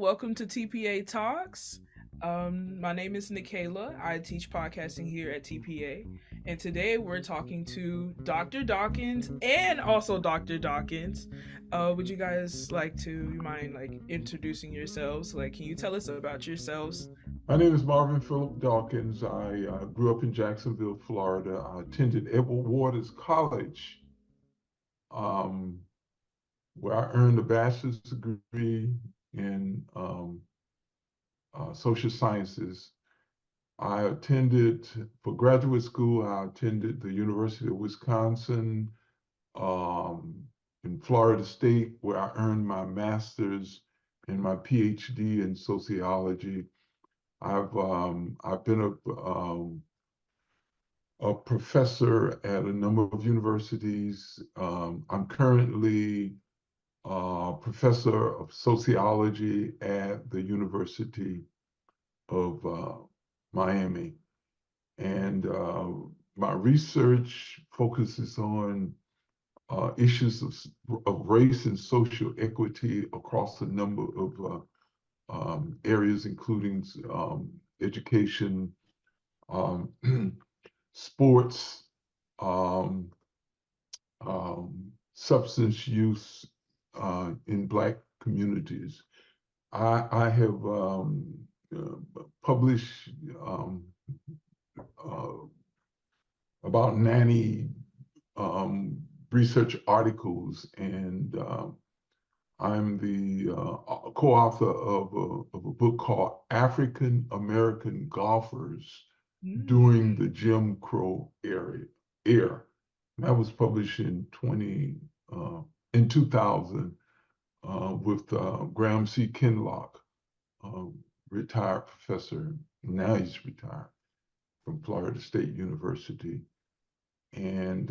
Welcome to TPA Talks. My name is Nikayla. I teach podcasting here at TPA. And today we're talking to Dr. Dawkins and also Dr. Dawkins. Would you guys you mind introducing yourselves? Can you tell us about yourselves? My name is Marvin Phillip Dawkins. I grew up in Jacksonville, Florida. I attended Edward Waters College, um, where I earned a bachelor's degree in social sciences. I attended, for graduate school, I attended the University of Wisconsin um, in Florida State, where I earned my master's and my PhD in sociology. I've been a professor at a number of universities. I'm currently a professor of sociology at the University of Miami. And my research focuses on issues of race and social equity across a number of areas, including education, um, sports, um, substance use in Black communities. I have published uh, about 90 um, research articles, and I'm the co-author of a book called African American Golfers During the Jim Crow era. And that was published in 2000 with Graham C. Kinloch, um, retired professor. Now he's retired from Florida State University. And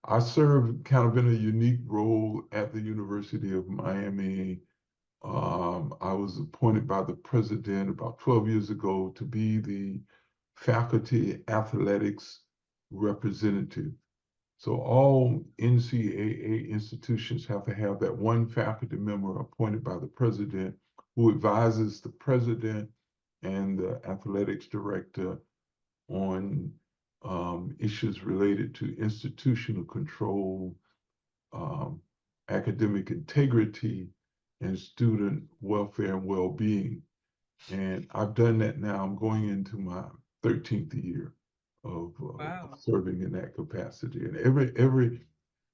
I served kind of in a unique role at the University of Miami. I was appointed by the president about 12 years ago to be the faculty athletics representative. So all NCAA institutions have to have that one faculty member appointed by the president who advises the president and the athletics director on issues related to institutional control, um, academic integrity, and student welfare and well-being. And I've done that now. I'm going into my 13th year of Wow. serving in that capacity. And every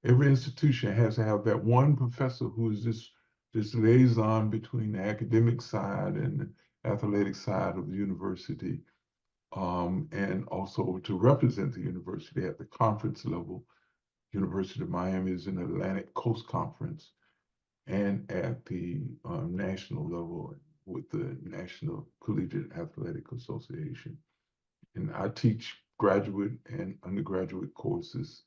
institution has to have that one professor who is this liaison between the academic side and the athletic side of the university, and also to represent the university at the conference level. University of Miami is an Atlantic Coast Conference, and at the national level with the National Collegiate Athletic Association. And I teach graduate and undergraduate courses.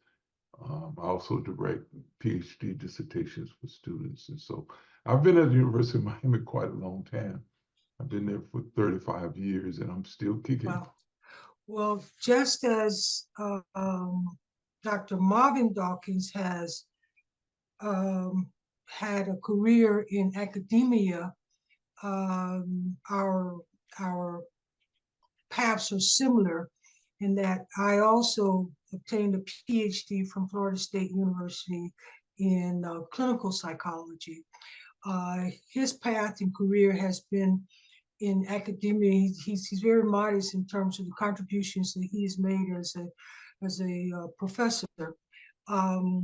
I also direct PhD dissertations for students. And so I've been at the University of Miami quite a long time. I've been there for 35 years and I'm still kicking. Wow. Well, just as Dr. Marvin Dawkins has had a career in academia, our our paths are similar in that I also obtained a PhD from Florida State University in clinical psychology. His path and career has been in academia. He's very modest in terms of the contributions that he's made as a professor. Um,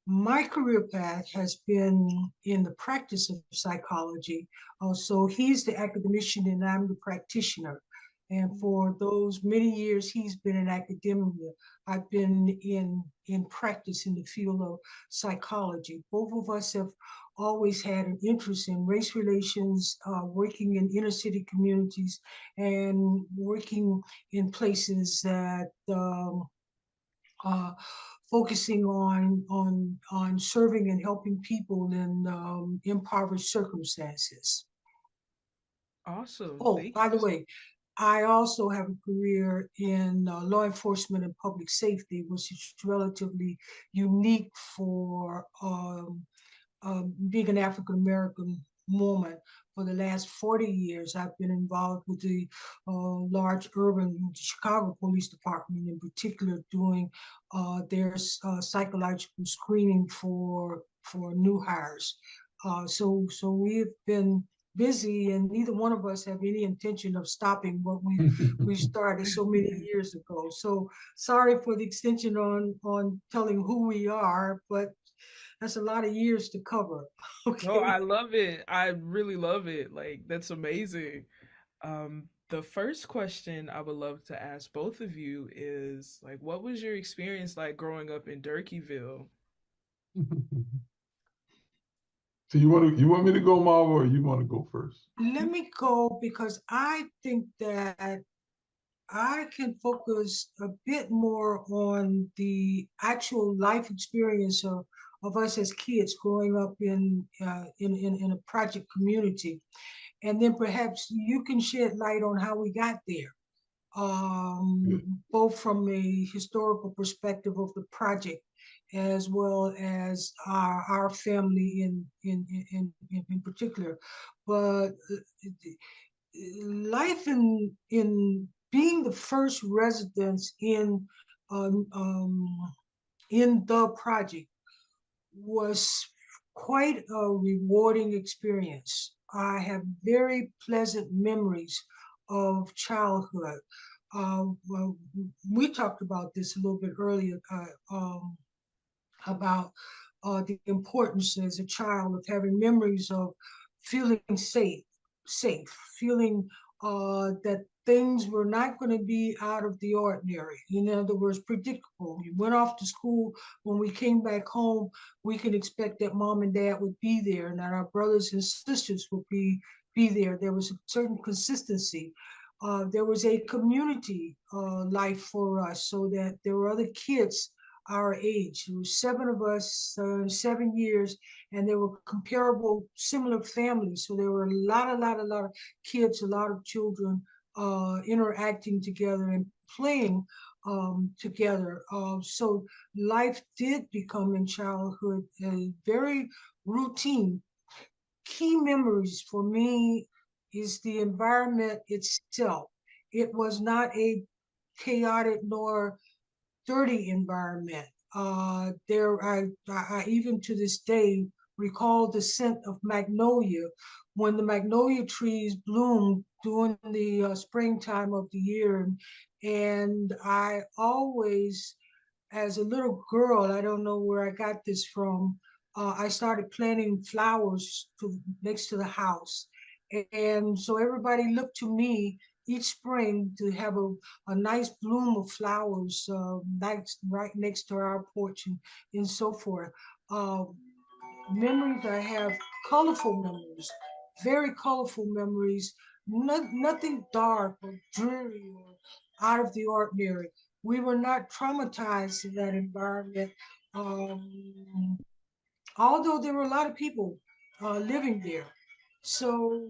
my career path has been in the practice of psychology. So he's the academician and I'm the practitioner. And for those many years he's been in academia, I've been in practice in the field of psychology. Both of us have always had an interest in race relations, working in inner city communities and working in places that uh, focusing on serving and helping people in impoverished circumstances. Awesome. Oh, Thank by the you. way, I also have a career in law enforcement and public safety, which is relatively unique for being an African American moment. For the last 40 years, I've been involved with the large urban Chicago Police Department, in particular, doing their psychological screening for new hires. So we've been busy, and neither one of us have any intention of stopping what we started so many years ago. So sorry for the extension on telling who we are, but that's a lot of years to cover. No, I Okay. love it. I really love it. Like, that's amazing. The first question I would love to ask both of you is like, what was your experience like growing up in Durkeeville? So you want me to go, Marva, or you want to go first? Let me go because I think that I can focus a bit more on the actual life experience of us as kids growing up in a project community. And then perhaps you can shed light on how we got there, Yeah. both from a historical perspective of the project as well as our family in particular. But life in being the first residents um, um, in the project was quite a rewarding experience. I have very pleasant memories of childhood. Well, we talked about this a little bit earlier, about the importance as a child of having memories of feeling safe, feeling that things were not going to be out of the ordinary. In other words, predictable. We went off to school. When we came back home, we can expect that mom and dad would be there, and that our brothers and sisters would be there. There was a certain consistency. There was a community life for us, so that there were other kids our age. There were seven of us, 7 years, and there were comparable, similar families. So there were a lot of kids, a lot of children interacting together and playing together. So life did become in childhood a very routine. Key memories for me is the environment itself. It was not a chaotic nor dirty environment. I even to this day recall the scent of magnolia when the magnolia trees bloomed during the springtime of the year. And I always, as a little girl, I don't know where I got this from. I started planting flowers next to the house. And so everybody looked to me each spring to have a nice bloom of flowers right next to our porch and so forth. Uh, Memories I have, colorful memories, very colorful memories, nothing dark or dreary or out of the ordinary. We were not traumatized in that environment, um, although there were a lot of people living there. So,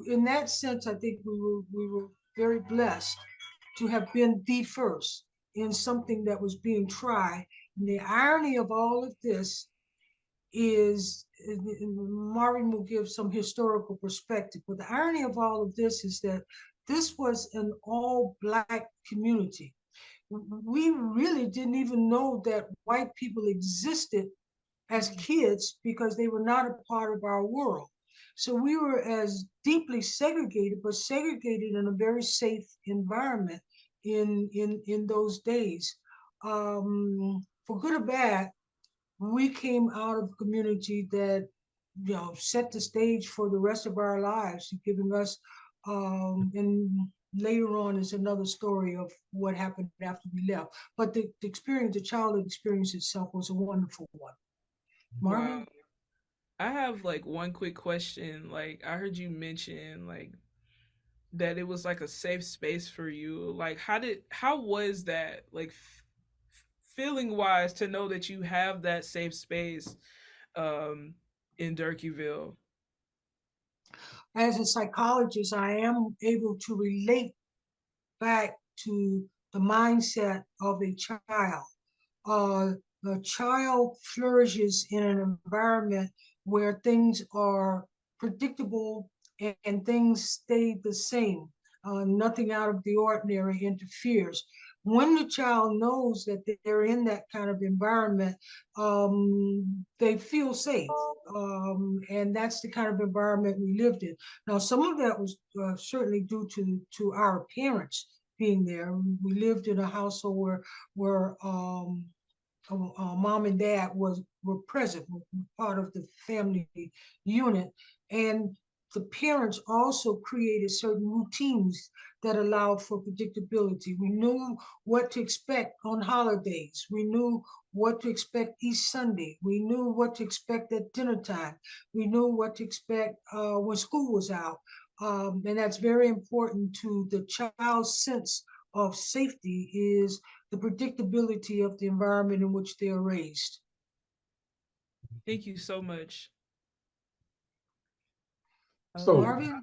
in that sense, I think we were very blessed to have been the first in something that was being tried. And the irony of all of this is, Marvin will give some historical perspective, but the irony of all of this is that this was an all Black community. We really didn't even know that white people existed as kids because they were not a part of our world. So we were as deeply segregated, but segregated in a very safe environment in those days. For good or bad, we came out of a community that set the stage for the rest of our lives, giving us and later on is another story of what happened after we left. But the experience, the childhood experience itself was a wonderful one. Wow. Marvin? I have like one quick question. Like, I heard you mention like that it was like a safe space for you. Like, how was that like feeling wise to know that you have that safe space um in Durkeeville? As a psychologist, I am able to relate back to the mindset of a child. Uh, the child flourishes in an environment where things are predictable, and things stay the same. Nothing out of the ordinary interferes. When the child knows that they're in that kind of environment, they feel safe. And that's the kind of environment we lived in. Now, some of that was certainly due to our parents being there. We lived in a household where mom and dad were present, were part of the family unit, and the parents also created certain routines that allowed for predictability. We knew what to expect on holidays. We knew what to expect each Sunday. We knew what to expect at dinner time. We knew what to expect when school was out. And that's very important to the child's sense of safety, is the predictability of the environment in which they are raised. Thank you so much. So, Marvin?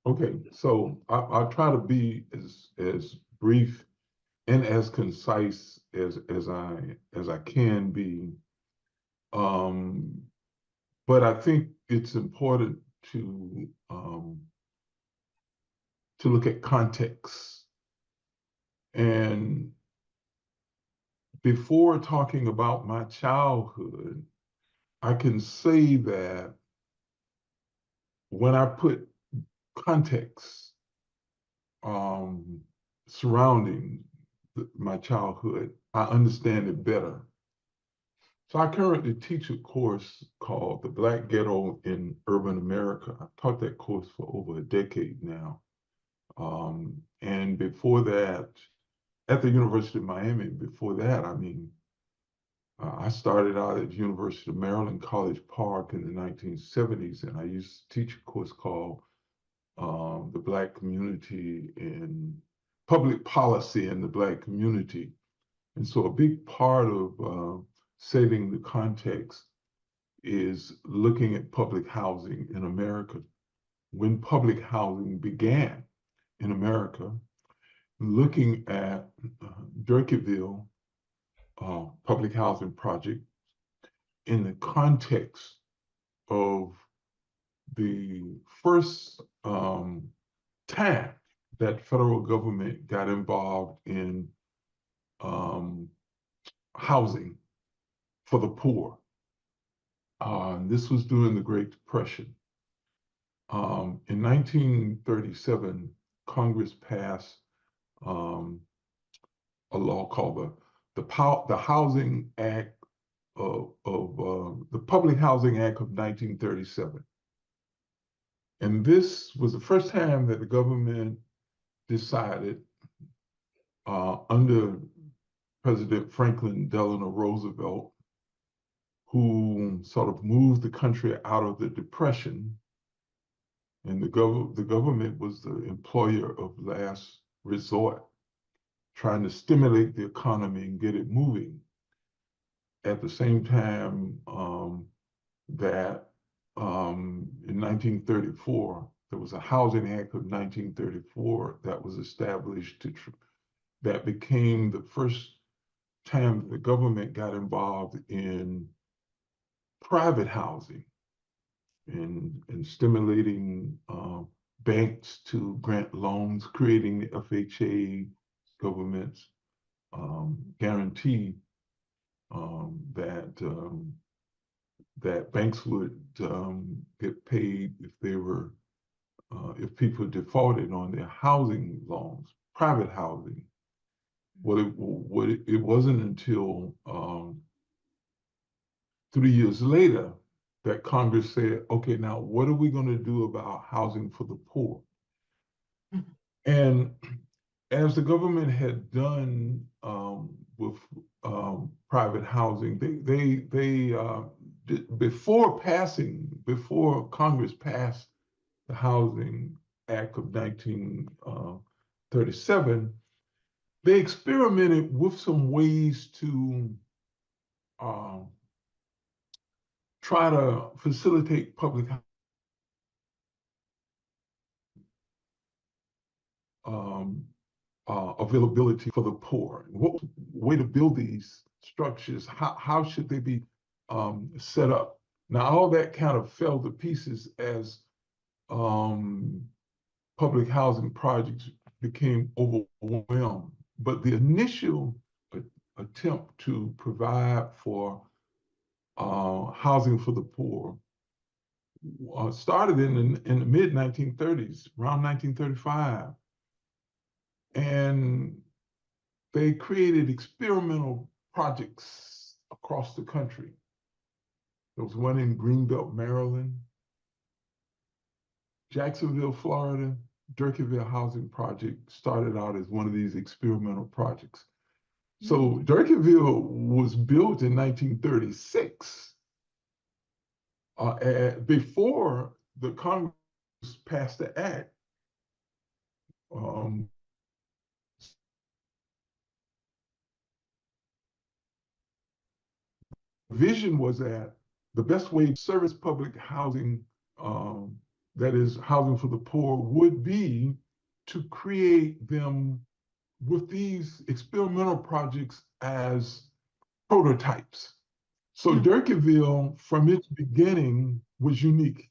okay, so I'll try to be as brief and as concise as I can be. But I think it's important to look at context. And before talking about my childhood, I can say that when I put context surrounding my childhood, I understand it better. So I currently teach a course called The Black Ghetto in Urban America. I've taught that course for over a decade now. And before that, at the University of Miami, before that, I started out at the University of Maryland, College Park in the 1970s, and I used to teach a course called The Black Community in Public Policy in the Black Community. And so a big part of setting the context is looking at public housing in America. When public housing began in America, looking at Durkeeville public housing project in the context of the first time that federal government got involved in housing for the poor. This was during the Great Depression. In 1937, Congress passed a law called the Housing Act of the Public Housing Act of 1937. And this was the first time that the government decided, under President Franklin Delano Roosevelt, who sort of moved the country out of the Depression, and the government was the employer of last resort, trying to stimulate the economy and get it moving. At the same time that in 1934, there was a Housing Act of 1934 that was established that became the first time the government got involved in private housing and stimulating banks to grant loans, creating the FHA government's guarantee that banks would get paid if people defaulted on their housing loans, private housing. It wasn't until 3 years later that Congress said, okay, now what are we going to do about housing for the poor? Mm-hmm. And as the government had done with private housing, before Congress passed the Housing Act of 1937, they experimented with some ways to try to facilitate public availability for the poor. What way to build these structures? How should they be set up? Now, all that kind of fell to pieces as public housing projects became overwhelmed. But the initial attempt to provide for housing for the poor started in the mid 1930s, around 1935. And they created experimental projects across the country. There was one in Greenbelt, Maryland, Jacksonville, Florida. Durkeeville Housing Project started out as one of these experimental projects. So Durkeeville was built in 1936, before the Congress passed the act. Vision was that the best way to service public housing, that is housing for the poor, would be to create them with these experimental projects as prototypes. So Durkeeville, from its beginning, was unique.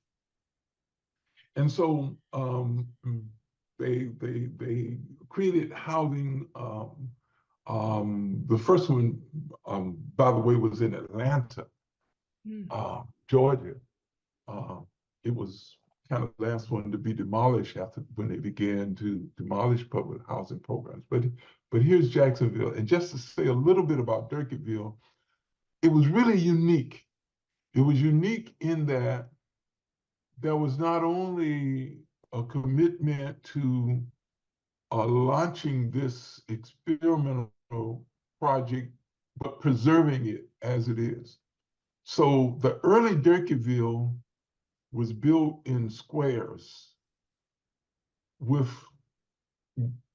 And so they created housing. The first one, by the way, was in Atlanta, Georgia. It was kind of the last one to be demolished after when they began to demolish public housing programs. But here's Jacksonville. And just to say a little bit about Durkeeville, it was really unique. It was unique in that there was not only a commitment to launching this experimental project, but preserving it as it is. So the early Durkeeville was built in squares with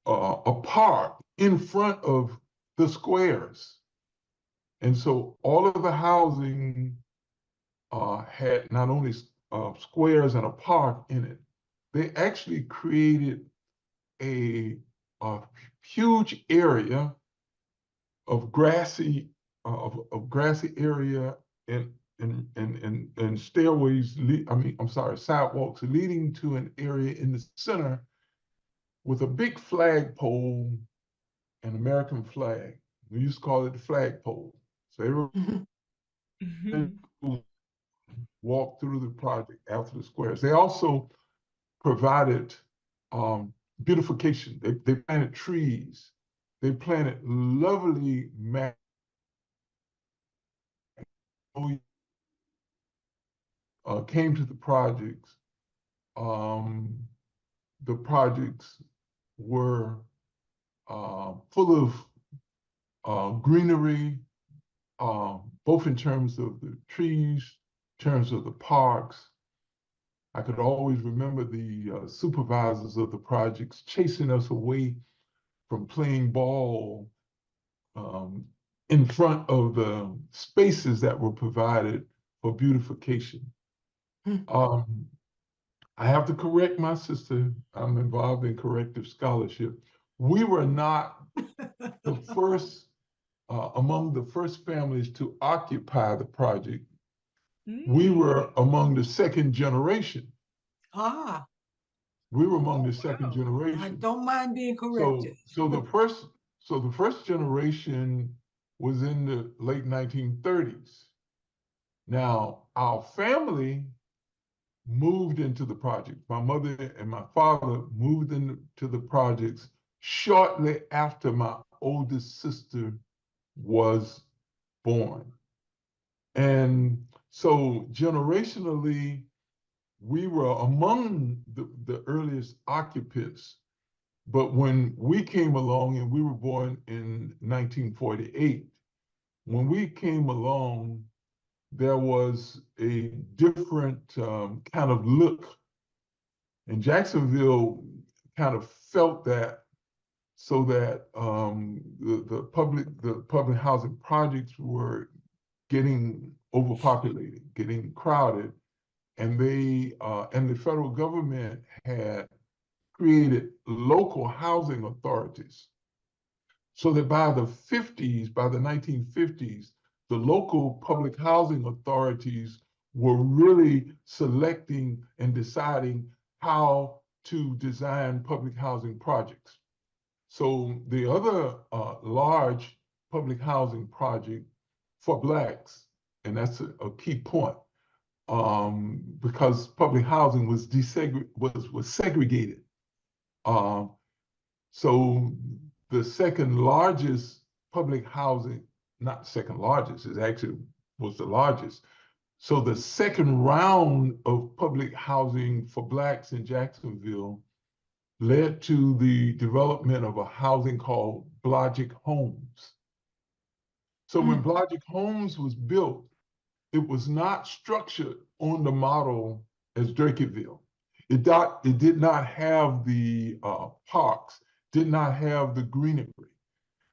a park in front of the squares. And so all of the housing had not only squares and a park in it, they actually created a huge area of grassy area and stairways. Sidewalks leading to an area in the center with a big flagpole, an American flag. We used to call it the flagpole. So everyone walked through the project after the squares. They also provided beautification. They planted trees. They planted lovely came to the projects. The projects were full of greenery, both in terms of the trees, in terms of the parks. I could always remember the supervisors of the projects chasing us away from playing ball in front of the spaces that were provided for beautification. I have to correct my sister. I'm involved in corrective scholarship. We were not the first, among the first families to occupy the project. We were among the second generation. We were among the second generation. I don't mind being corrected. So the first generation was in the late 1930s. Now, our family moved into the project. My mother and my father moved into the projects shortly after my oldest sister was born. And so generationally, we were among the earliest occupants. But when we came along, and we were born in 1948, when we came along, there was a different kind of look. And Jacksonville kind of felt that, so that the public housing projects were getting overpopulated, getting crowded, and the federal government had created local housing authorities. So that by the 1950s, the local public housing authorities were really selecting and deciding how to design public housing projects. So the other large public housing project for Blacks, and that's a key point, because public housing was segregated. So the second largest public housing, not second largest, it actually was the largest. So the second round of public housing for Blacks in Jacksonville led to the development of a housing called Blodgett Homes. So when Blodgett Homes was built, it was not structured on the model as Durkeeville. It did not have the parks, did not have the greenery.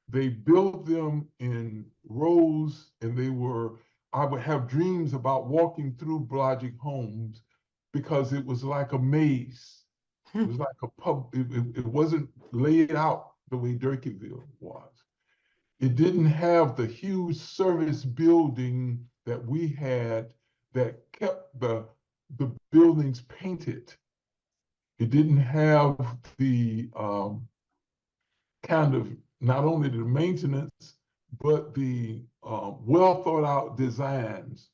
They built them in rows, and I would have dreams about walking through Blodgett Homes because it was like a maze. It was like a pub. It wasn't laid out the way Durkeeville was. It didn't have the huge service building that we had that kept the buildings painted. It didn't have the kind of not only the maintenance, but the well thought out designs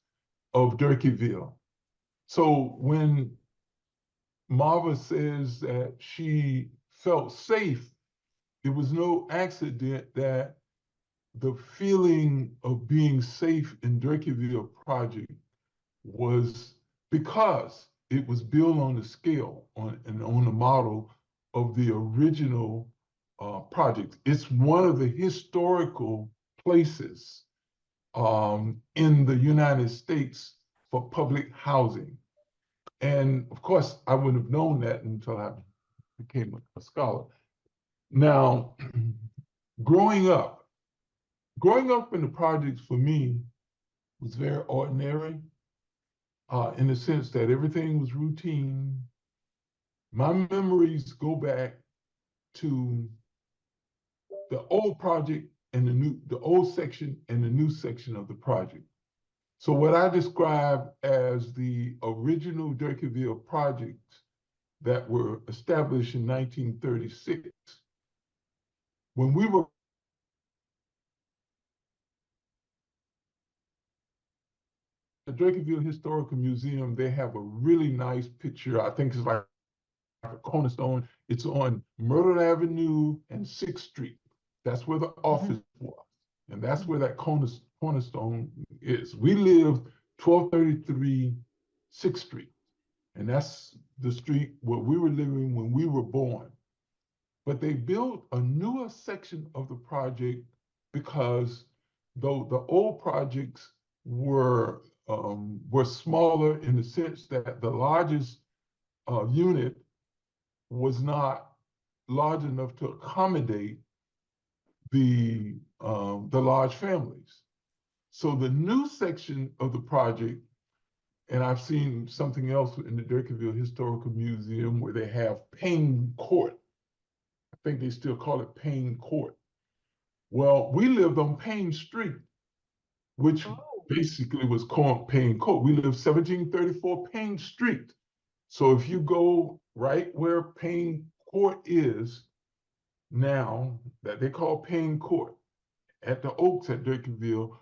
of Durkeeville. So when Marva says that she felt safe, it was no accident that the feeling of being safe in Durkeeville project was because it was built on the scale and on the model of the original project. It's one of the historical places in the United States for public housing. And of course, I wouldn't have known that until I became a scholar. Now, growing up in the projects for me was very ordinary in the sense that everything was routine. My memories go back to the old project and the old section and the new section of the project. So what I describe as the original Durkeeville projects that were established in 1936, when we were at the Durkeeville Historical Museum, they have a really nice picture. I think it's like a cornerstone. It's on Myrtle Avenue and 6th Street. That's where the office was. And that's where that cornerstone is. We lived 1233 6th Street. And that's the street where we were living when we were born. But they built a newer section of the project because though the old projects were smaller in the sense that the largest unit was not large enough to accommodate the large families. So the new section of the project, and I've seen something else in the Durkeeville Historical Museum where they have Payne Court. I think they still call it Payne Court. Well, we lived on Payne Street, which basically was called Payne Court. We lived 1734 Payne Street. So if you go right where Payne Court is now, that they call Payne Court, at the Oaks at Durkeeville,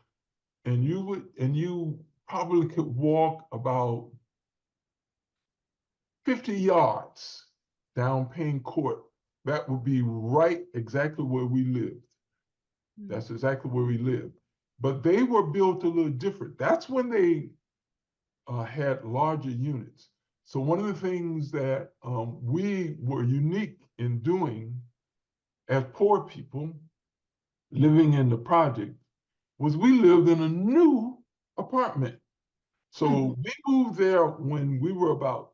and you probably could walk about 50 yards down Payne Court. That would be right exactly where we lived. That's exactly where we lived. But they were built a little different. That's when they had larger units. So one of the things that we were unique in doing as poor people living in the project was we lived in a new apartment. So we moved there when we were about,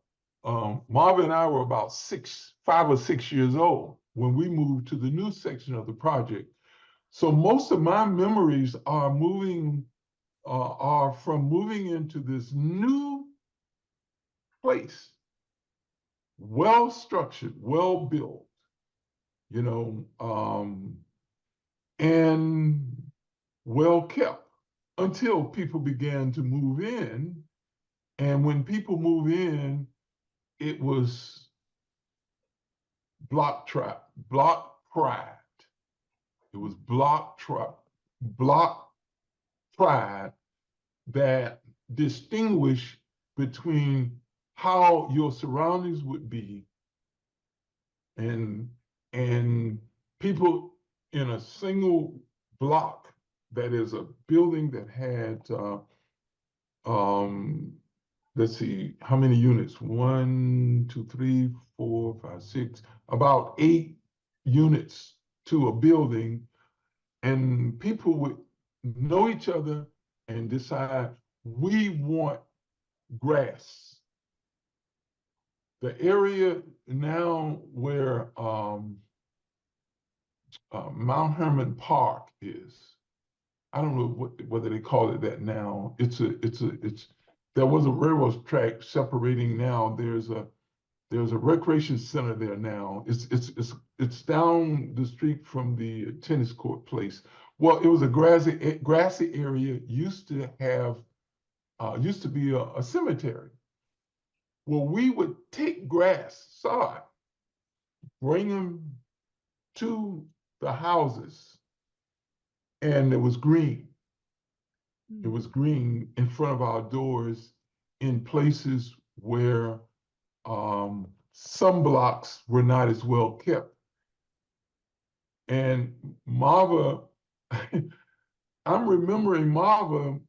Marvin and I were about 5 or 6 years old when we moved to the new section of the project. So most of my memories are from moving into this new place, well structured, well built, and well kept until people began to move in And when people move in, it was block pride. It was block pride that distinguish between how your surroundings would be and and people in a single block, that is a building that had um, let's see, how many units? 1, 2, 3, 4, 5, 6, about 8 units to a building, and people would know each other and decide, we want grass. The area now where Mount Herman Park is, I don't know whether they call it that now. It's there was a railroad track separating now. There's a recreation center there now. It's down the street from the tennis court place. Well, it was a grassy area. Used to be a cemetery. Well, we would take grass, sod, bring them to the houses, and it was green. It was green in front of our doors in places where some blocks were not as well kept. And Marva, I'm remembering Marva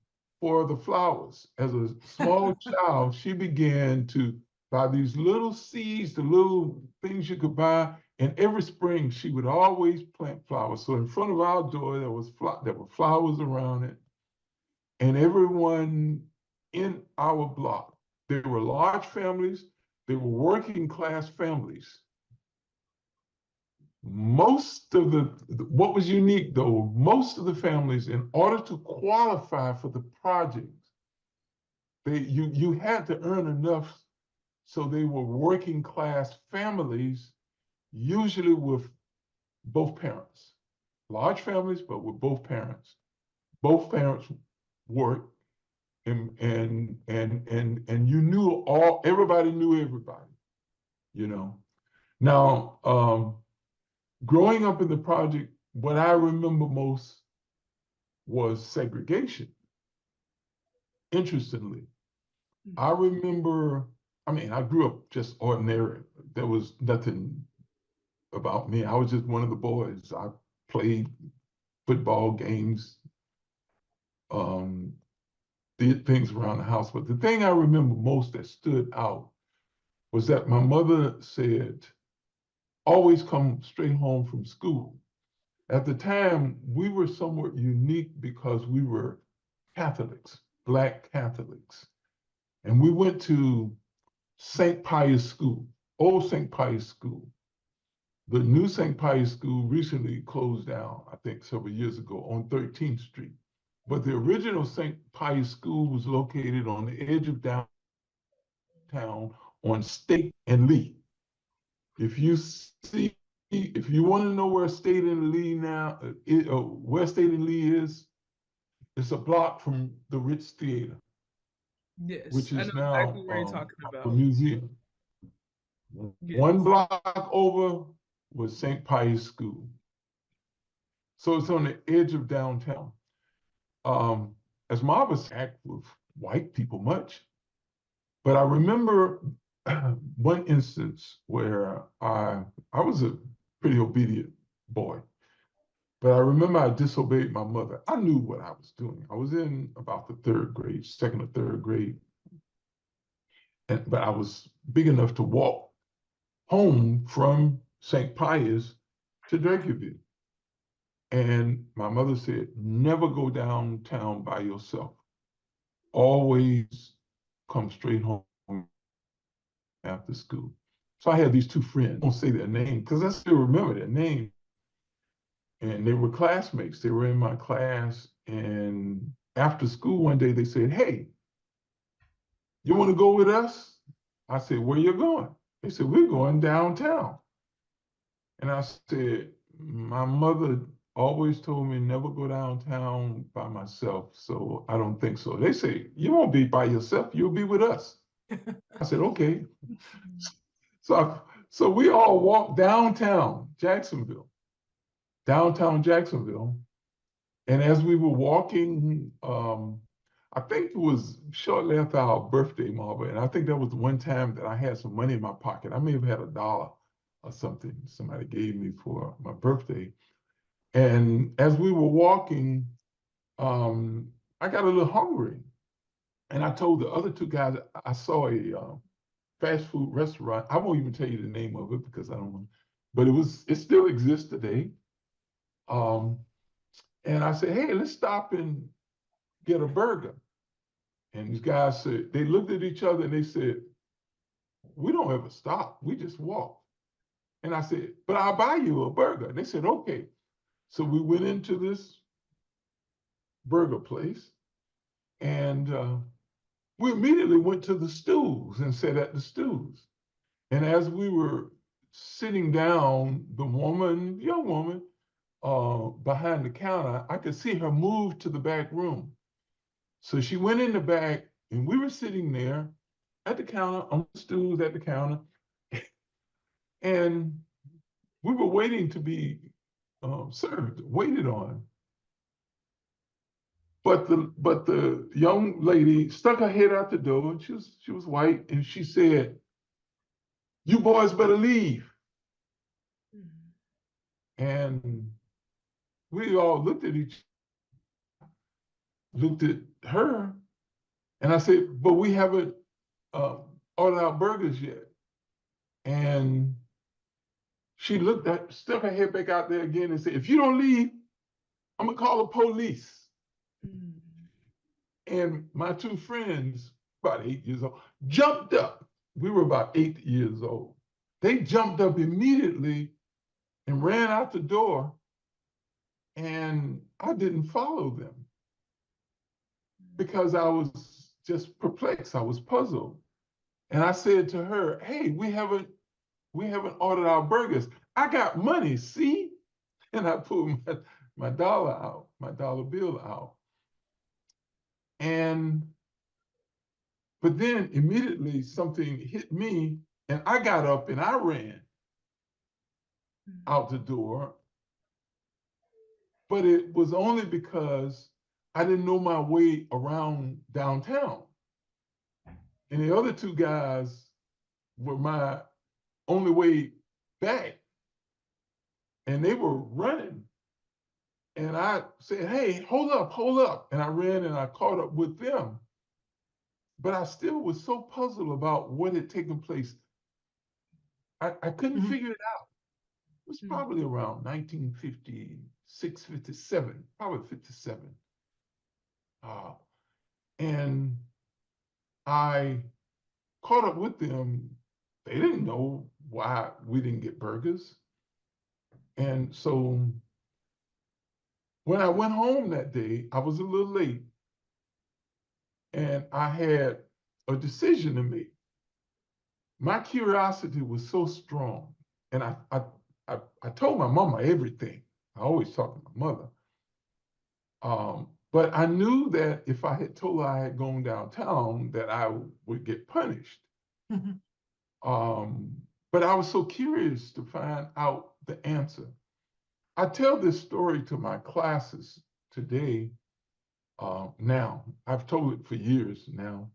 for the flowers. As a small child, she began to buy these little seeds, the little things you could buy. And every spring, she would always plant flowers. So in front of our door, there were flowers around it. And everyone in our block, they were large families, they were working class families. What was unique though, most of the families, in order to qualify for the projects, you had to earn enough, so they were working class families, usually with both parents. Large families, but with both parents. Both parents worked, and you knew everybody knew everybody, you know. Now, growing up in the project, what I remember most was segregation. Interestingly, I remember, I grew up just ordinary. There was nothing about me. I was just one of the boys. I played football games, did things around the house. But the thing I remember most that stood out was that my mother said, always come straight home from school. At the time, we were somewhat unique because we were Catholics, Black Catholics. And we went to St. Pius School, old St. Pius School. The new St. Pius School recently closed down, I think several years ago, on 13th Street. But the original St. Pius School was located on the edge of downtown on State and Lee. If you want to know where State and Lee now, where State and Lee is, it's a block from the Ritz Theater. Yes, which I know is now exactly where you're talking a about. museum. Yes. One block over was St. Pius School. So it's on the edge of downtown. As Marva act with white people much, but I remember one instance where I was a pretty obedient boy, but I remember I disobeyed my mother. I knew what I was doing. I was in about the third grade, second or third grade, but I was big enough to walk home from St. Pius to Durkeeville. And my mother said, never go downtown by yourself. Always come straight home after school. So I had these two friends. I won't say their name because I still remember their name. And they were classmates. They were in my class. And after school one day, they said, hey, you want to go with us? I said, where you going? They said, we're going downtown. And I said, my mother always told me never go downtown by myself, so I don't think so. They say, you won't be by yourself, you'll be with us. I said, okay. So, so we all walked downtown Jacksonville. And as we were walking, I think it was shortly after our birthday, Marva, and I think that was the one time that I had some money in my pocket. I may have had $1 or something somebody gave me for my birthday. And as we were walking, I got a little hungry. And I told the other two guys, I saw a fast food restaurant. I won't even tell you the name of it because I don't want, but it still exists today. Um, and I said, hey, let's stop and get a burger. And these guys said, they looked at each other and they said, we don't ever stop. We just walk. And I said, but I'll buy you a burger. And they said, okay. So we went into this burger place and we immediately went to the stools and sat at the stools. And as we were sitting down, the woman, young woman, behind the counter, I could see her move to the back room. So she went in the back and we were sitting there at the counter, on the stools at the counter, and we were waiting to be served, waited on. But the young lady stuck her head out the door, and she was white, and she said, "You boys better leave." And we all looked at her, and I said, "But we haven't ordered our burgers yet." And she stuck her head back out there again and said, "If you don't leave, I'm gonna call the police." And my two friends, about 8 years old, jumped up. We were about 8 years old. They jumped up immediately and ran out the door, and I didn't follow them because I was just perplexed. I was puzzled. And I said to her, "Hey, we haven't ordered our burgers. I got money, see?" And I pulled my dollar out, my dollar bill out. And but then immediately something hit me, and I got up and I ran out the door. But it was only because I didn't know my way around downtown. And the other two guys were my only way back. And they were running. And I said, "Hey, hold up, hold up." And I ran and I caught up with them. But I still was so puzzled about what had taken place. I couldn't figure it out. It was probably around 1956, 57, probably 57. Uh, and I caught up with them. They didn't know why we didn't get burgers. And so when I went home that day, I was a little late and I had a decision to make. My curiosity was so strong. And I told my mama everything. I always talk to my mother. But I knew that if I had told her I had gone downtown, that I would get punished. Um, but I was so curious to find out the answer. I tell this story to my classes today. Now, I've told it for years now.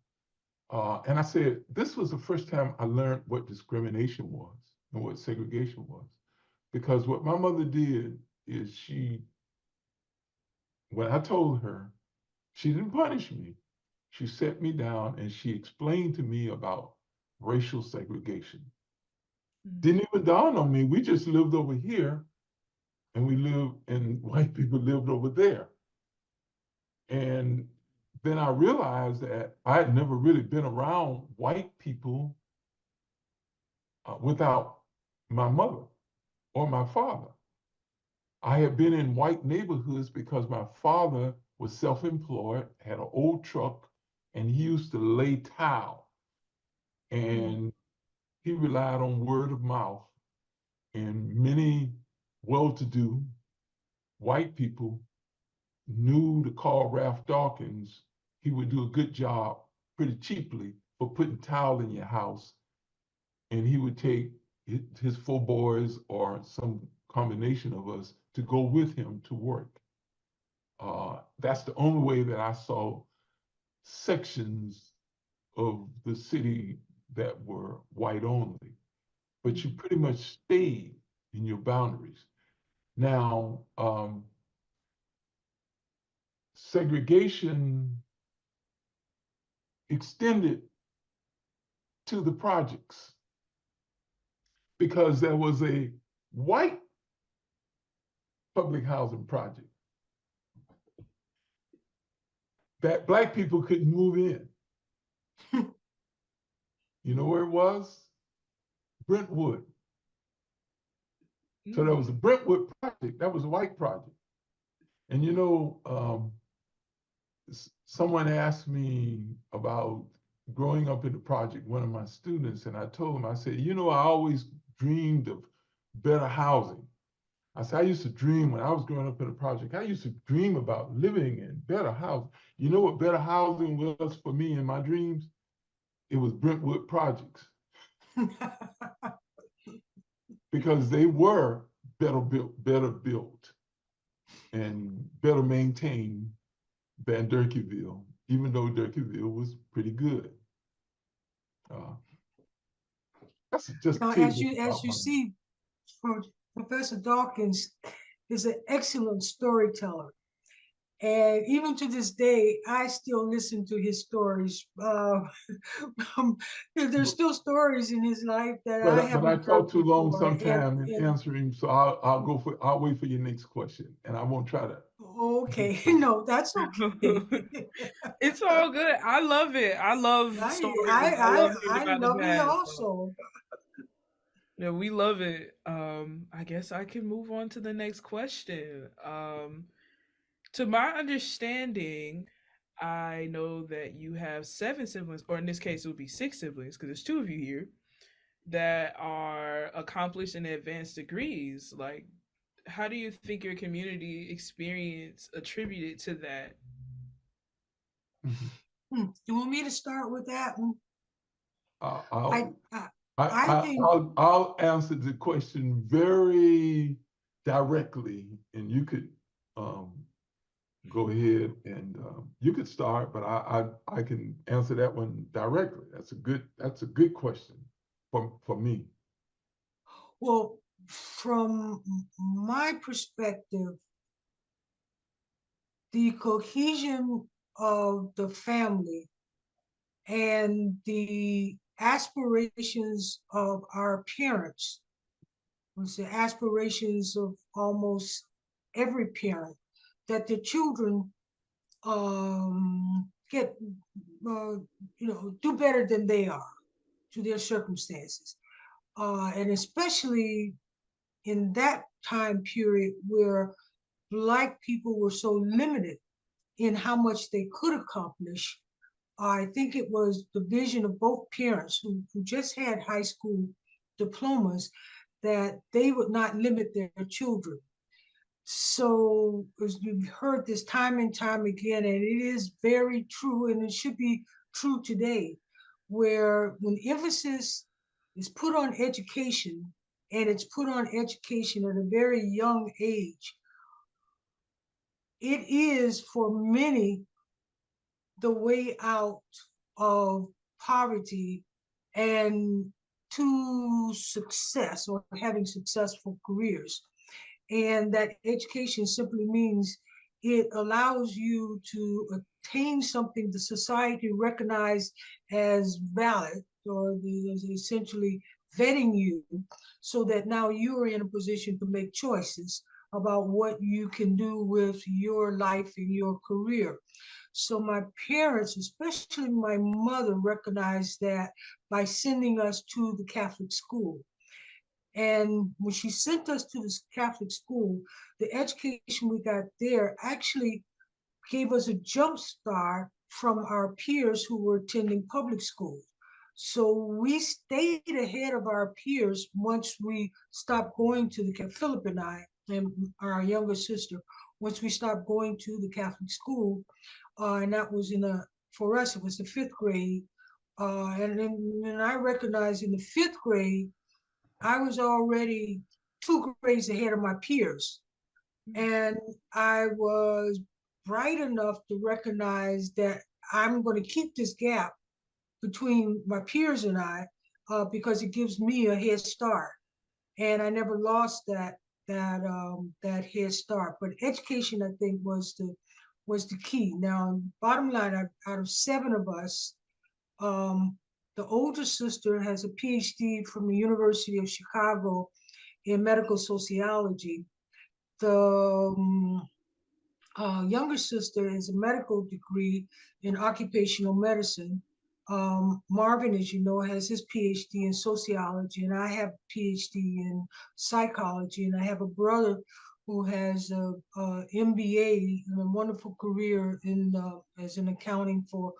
And I said, this was the first time I learned what discrimination was and what segregation was. Because what my mother did is when I told her, she didn't punish me. She sat me down and she explained to me about racial segregation. Didn't even dawn on me. We just lived over here and white people lived over there. And then I realized that I had never really been around white people without my mother or my father. I had been in white neighborhoods because my father was self-employed, had an old truck, and he used to lay tile. And he relied on word of mouth. And many well-to-do white people knew to call Ralph Dawkins, he would do a good job pretty cheaply for putting tile in your house. And he would take his 4 boys or some combination of us to go with him to work. That's the only way that I saw sections of the city that were white only. But you pretty much stayed in your boundaries. Now, segregation extended to the projects because there was a white public housing project that Black people couldn't move in. You know where it was? Brentwood. So there was a Brentwood project, that was a white project. And you know, someone asked me about growing up in the project, one of my students, and I told him, I said, you know, I always dreamed of better housing. I said, I used to dream when I was growing up in the project, I used to dream about living in better housing. You know what better housing was for me in my dreams? It was Brentwood projects. Because they were better built and better maintained than Durkeeville, even though Durkeeville was pretty good. That's just Now, tidbit as about you mine. see, Professor Dawkins is an excellent storyteller. And even to this day, I still listen to his stories. There's still stories in his life that I But I haven't heard talk too long before. sometime in answering, so I'll wait for your next question, and I won't try to. Okay, no, that's okay. It's all good. I love it. I love stories. I love hearing I about the love it past. So, also. yeah, we love it. I guess I can move on to the next question. To my understanding, I know that you have 7 siblings, or in this case, it would be 6 siblings because there's 2 of you here that are accomplished in advanced degrees. Like, how do you think your community experience attributed to that? You want me to start with that one? I'll, I, I think, I'll answer the question very directly, and you could go ahead and you could start, but I can answer that one directly. That's a good question for me. well, from my perspective, the cohesion of the family and the aspirations of our parents, was the aspirations of almost every parent, that the children get, do better than they are to their circumstances. And especially in that time period where Black people were so limited in how much they could accomplish. I think it was the vision of both parents who just had high school diplomas that they would not limit their children. So as you've heard this time and time again, and it is very true, and it should be true today, where when emphasis is put on education, and it's put on education at a very young age, it is for many the way out of poverty and to success or having successful careers. And that education simply means it allows you to attain something the society recognized as valid, or is essentially vetting you, so that now you are in a position to make choices about what you can do with your life and your career. So my parents, especially my mother, recognized that by sending us to the Catholic school. And when she sent us to this Catholic school, the education we got there actually gave us a jump start from our peers who were attending public schools. So we stayed ahead of our peers once we stopped going to the Philip and I and our younger sister, once we stopped going to the Catholic school, and that was for us, it was the fifth grade. And then I recognized in the fifth grade, I was already 2 grades ahead of my peers. And I was bright enough to recognize that I'm going to keep this gap between my peers and I, because it gives me a head start. And I never lost that head start. But education, I think, was the key. Now, bottom line, out of seven of us, the older sister has a PhD from the University of Chicago in medical sociology. The younger sister has a medical degree in occupational medicine. Marvin, as you know, has his PhD in sociology, and I have a PhD in psychology, and I have a brother who has a MBA and a wonderful career as an accounting for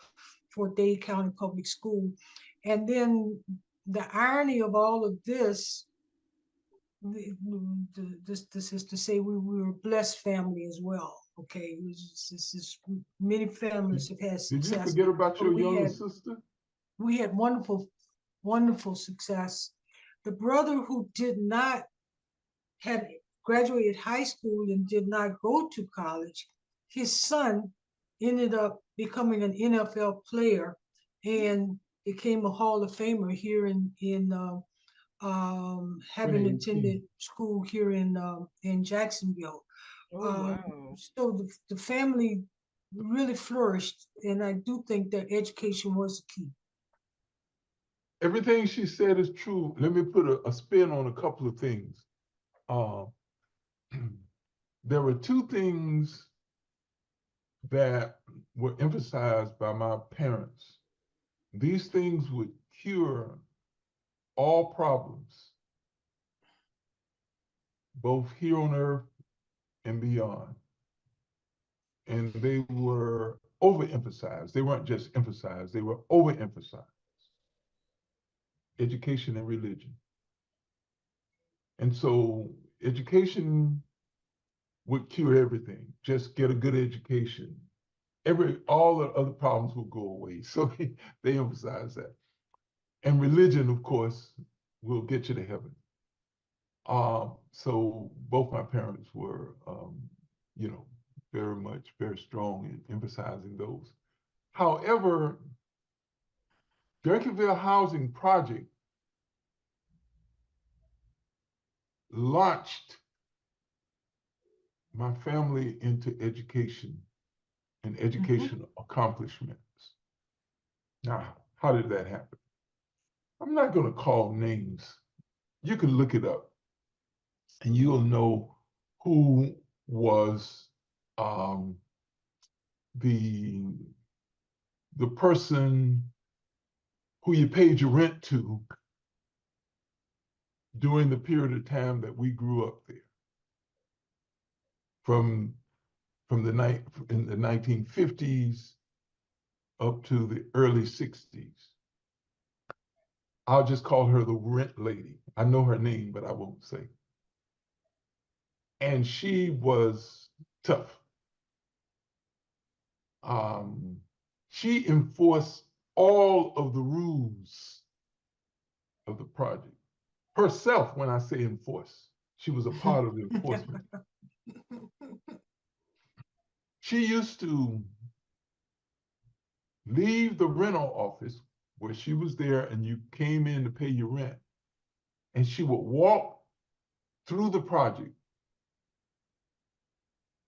Dade County Public School. And then the irony of all of this is to say we were a blessed family as well. Okay, many families have had Did you success, forget about but your younger sister? we had wonderful success. The brother who did not had graduated high school and did not go to college, his son ended up becoming an NFL player and became a Hall of Famer here having attended school here in Jacksonville. Oh, wow. So the family really flourished, and I do think that education was key. Everything she said is true. Let me put a spin on a couple of things. Uh, there were two things that were emphasized by my parents. These things would cure all problems, both here on earth and beyond. And they were overemphasized. They weren't just emphasized, they were overemphasized. Education and religion. And so education would cure everything. Just get a good education. All the other problems will go away. So they emphasize that. And religion, of course, will get you to heaven. So both my parents were, very strong in emphasizing those. However, Durkeeville Housing Project launched my family into education and educational accomplishments. Now, how did that happen? I'm not going to call names. You can look it up and you'll know who was the person who you paid your rent to during the period of time that we grew up there. From in the 1950s up to the early 60s. I'll just call her the rent lady. I know her name, but I won't say. And she was tough. She enforced all of the rules of the project. Herself, when I say enforce, she was a part of the enforcement. She used to leave the rental office where she was there and you came in to pay your rent, and she would walk through the project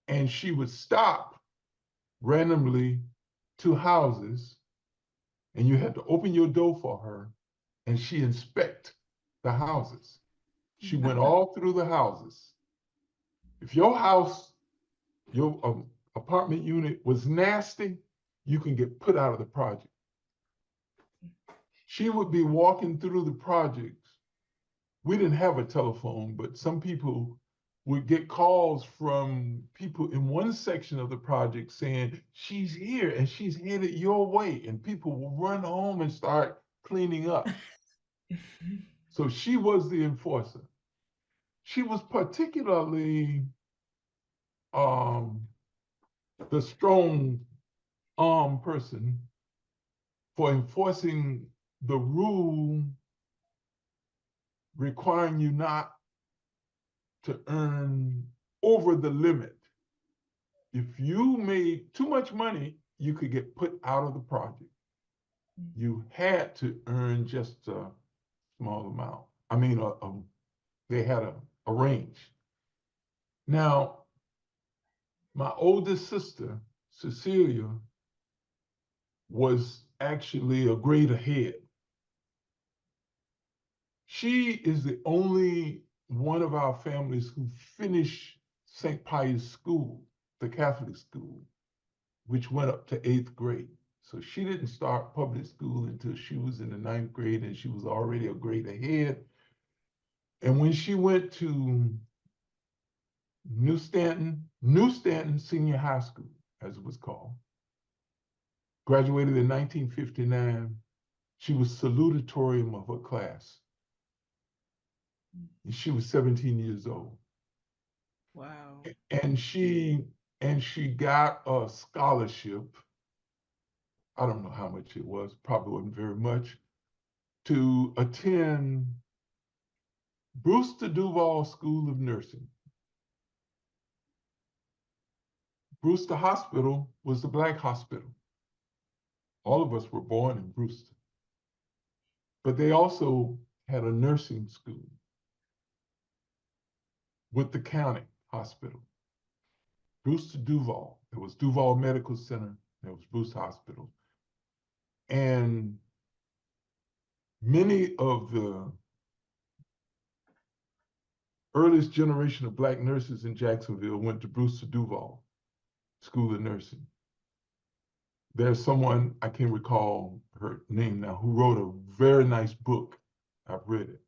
and she would stop randomly to houses, and you had to open your door for her, and she inspect the houses. She went all through the houses. If your house, your apartment unit was nasty, you can get put out of the project. She would be walking through the projects. We didn't have a telephone, but some people would get calls from people in one section of the project saying, she's here and she's headed your way. And people will run home and start cleaning up. So she was the enforcer. she was particularly the strong arm person for enforcing the rule requiring you not to earn over the limit. If you made too much money, you could get put out of the project. You had to earn just a small amount. I mean, they had a range. Now, my oldest sister, Cecilia, was actually a grade ahead. She is the only one of our families who finished St. Pius School, the Catholic school, which went up to 8th grade. So she didn't start public school until she was in the 9th grade, and she was already a grade ahead. And when she went to New Stanton Senior High School, as it was called, graduated in 1959, she was salutatorian of her class. And she was 17 years old. Wow. And she got a scholarship. I don't know how much it was, probably wasn't very much, to attend Brewster Duval School of Nursing. Brewster Hospital was the Black hospital. All of us were born in Brewster. But they also had a nursing school with the county hospital. Brewster Duval. There was Duval Medical Center. There was Brewster Hospital. And many of the earliest generation of Black nurses in Jacksonville went to Brewster Duval School of Nursing. There's someone, I can't recall her name now, who wrote a very nice book. I've read it.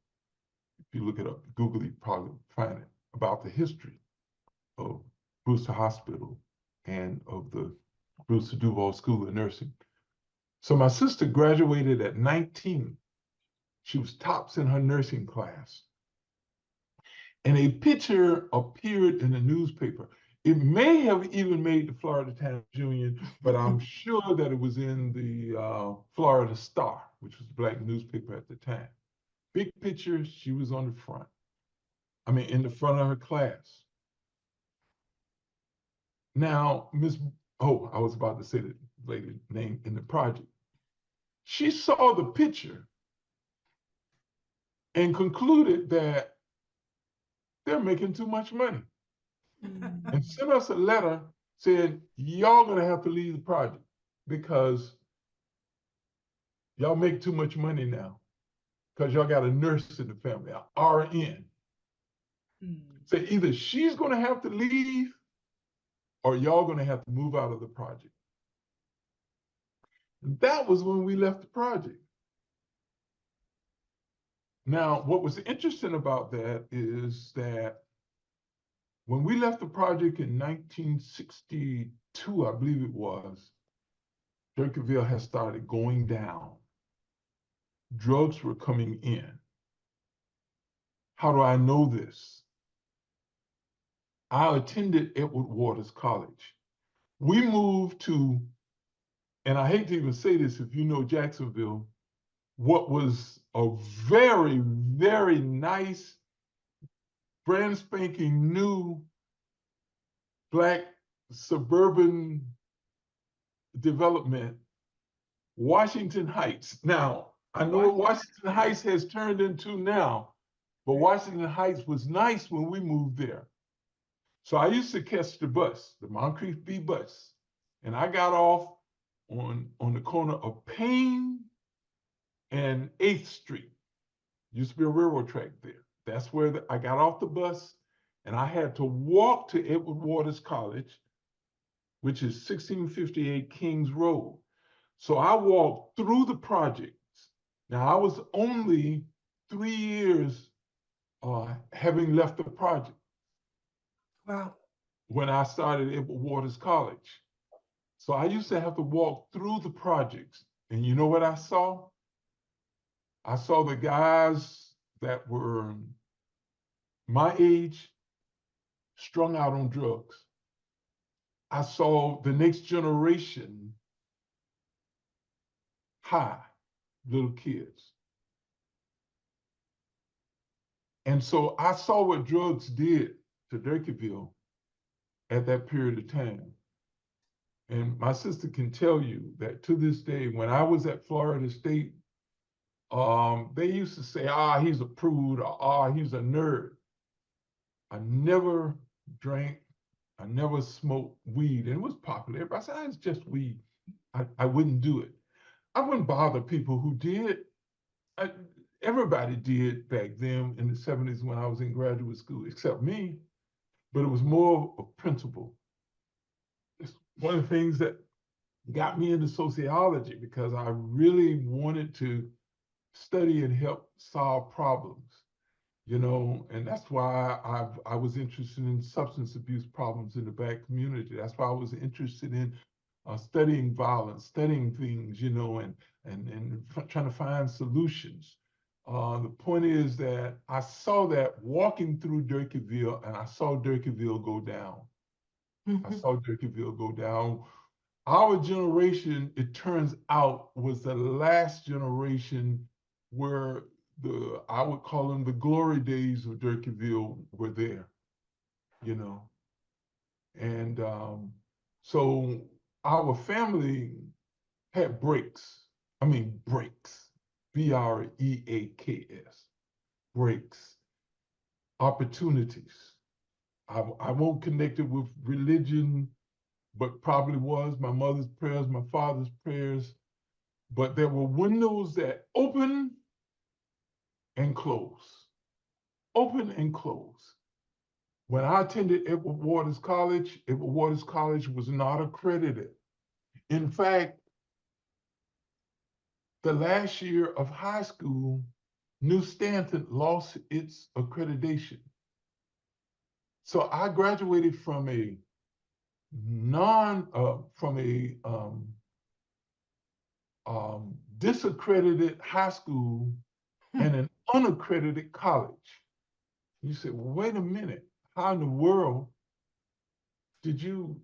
If you look it up, Google it, you probably find it, about the history of Brewster Hospital and of the Brewster Duval School of Nursing. So my sister graduated at 19. She was tops in her nursing class. And a picture appeared in the newspaper. It may have even made the Florida Times Union, but I'm sure that it was in the Florida Star, which was a Black newspaper at the time. Big picture, she was on the front. I mean, in the front of her class. Now, I was about to say the lady name in the project. She saw the picture and concluded that they're making too much money. And sent us a letter saying, y'all gonna have to leave the project because y'all make too much money now because y'all got a nurse in the family, an RN. So either she's gonna have to leave or y'all gonna have to move out of the project. And that was when we left the project. Now, what was interesting about that is that when we left the project in 1962, I believe it was, Durkeeville had started going down. Drugs were coming in. How do I know this? I attended Edward Waters College. We moved to, and I hate to even say this if you know Jacksonville, what was a very, very nice, brand spanking new Black suburban development, Washington Heights. Now, I know what Washington Heights has turned into now, but Washington Heights was nice when we moved there. So I used to catch the bus, the Moncrief B bus, and I got off on the corner of Payne and 8th Street. Used to be a railroad track there. That's where I got off the bus, and I had to walk to Edward Waters College, which is 1658 Kings Road. So I walked through the projects. Now I was only 3 years having left the project. Wow. When I started at Waters College. So I used to have to walk through the projects. And you know what I saw? I saw the guys that were my age strung out on drugs. I saw the next generation high, little kids. And so I saw what drugs did to Durkeeville at that period of time. And my sister can tell you that to this day, when I was at Florida State, they used to say, he's a prude, or he's a nerd. I never drank, I never smoked weed, and it was popular. Everybody said, it's just weed. I wouldn't do it. I wouldn't bother people who did. Everybody did back then in the 70s when I was in graduate school, except me, but it was more of a principle. It's one of the things that got me into sociology because I really wanted to study and help solve problems, and that's why I was interested in substance abuse problems in the Black community. That's why I was interested in studying violence, studying things, and trying to find solutions. The point is that I saw that walking through Durkeeville, and I saw Durkeeville go down. I saw Durkeeville go down. Our generation, it turns out, was the last generation where I would call them the glory days of Durkeeville were there, And so our family had breaks. I mean, breaks, breaks, breaks, opportunities. I won't connect it with religion, but probably was my mother's prayers, my father's prayers. But there were windows that open and close, open and close. When I attended Edward Waters College was not accredited. In fact, the last year of high school, New Stanton lost its accreditation. So I graduated from a disaccredited high school and an unaccredited college. You say, well, wait a minute, how in the world did you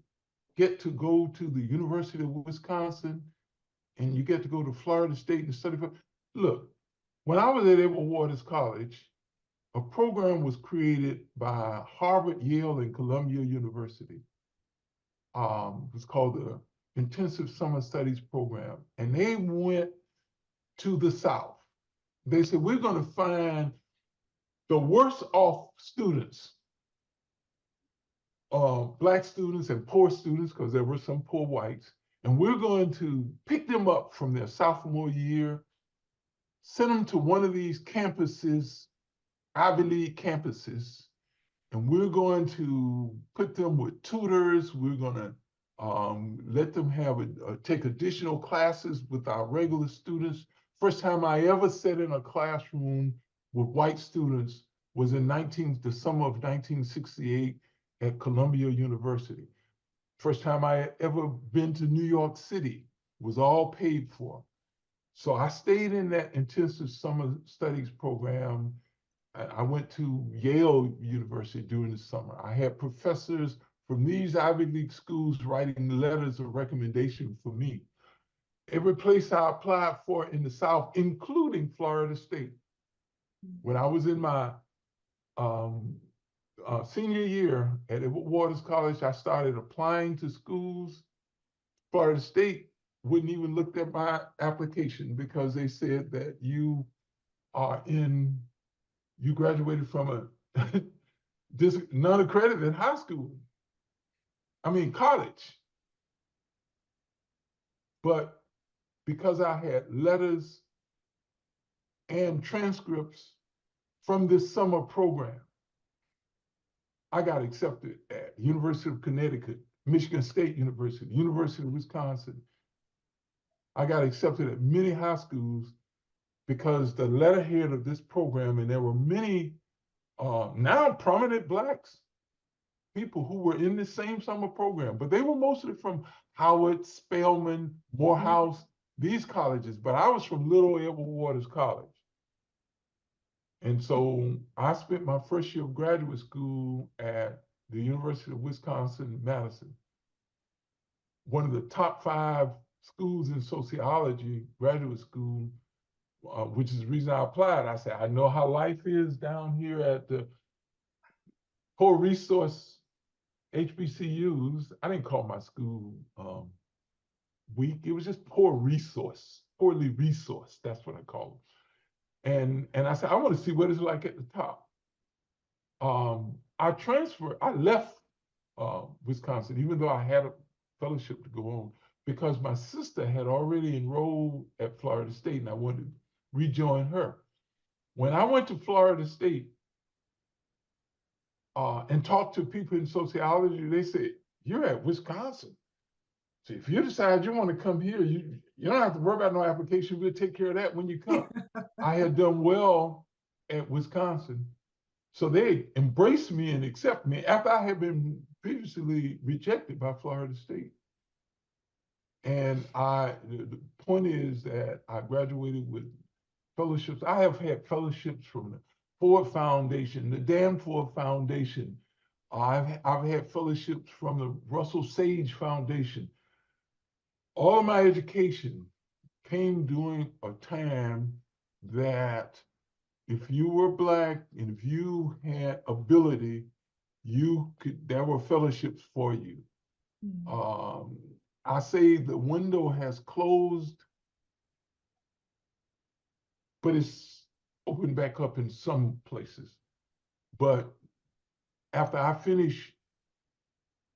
get to go to the University of Wisconsin and you get to go to Florida State and study for? Look, when I was at Edward Waters College, a program was created by Harvard, Yale, and Columbia University. It was called the Intensive Summer Studies Program. And they went to the South. They said, we're going to find the worst off students, Black students and poor students, because there were some poor whites, and we're going to pick them up from their sophomore year, send them to one of these campuses, Ivy League campuses, and we're going to put them with tutors. We're going to let them take additional classes with our regular students. First time I ever sat in a classroom with white students was in the summer of 1968 at Columbia University. First time I had ever been to New York City was all paid for. So I stayed in that intensive summer studies program. I went to Yale University during the summer. I had professors from these Ivy League schools writing letters of recommendation for me. Every place I applied for in the South, including Florida State. When I was in my senior year at Edward Waters College, I started applying to schools. Florida State wouldn't even look at my application because they said that you graduated from a non-accredited high school. I mean, college. But because I had letters and transcripts from this summer program, I got accepted at University of Connecticut, Michigan State University, University of Wisconsin. I got accepted at many high schools because the letterhead of this program, and there were many now prominent Blacks, people who were in the same summer program, but they were mostly from Howard, Spelman, Morehouse, these colleges, but I was from Little Edward Waters College. And so I spent my first year of graduate school at the University of Wisconsin-Madison, one of the top 5 schools in sociology, graduate school, which is the reason I applied. I said, I know how life is down here at the poor resource HBCUs. I didn't call my school weak. It was just poorly resourced. That's what I call it. And I said, I want to see what it's like at the top. I left Wisconsin, even though I had a fellowship to go on, because my sister had already enrolled at Florida State and I wanted to rejoin her. When I went to Florida State and talked to people in sociology, they said, you're at Wisconsin. So if you decide you want to come here, you don't have to worry about no application. We'll take care of that when you come. I had done well at Wisconsin. So they embraced me and accepted me after I had been previously rejected by Florida State. And the point is that I graduated with fellowships. I have had fellowships from the Ford Foundation, the Danforth Foundation. I've had fellowships from the Russell Sage Foundation. All of my education came during a time that if you were Black and if you had ability, there were fellowships for you. I say the window has closed, but it's opened back up in some places. But after I finished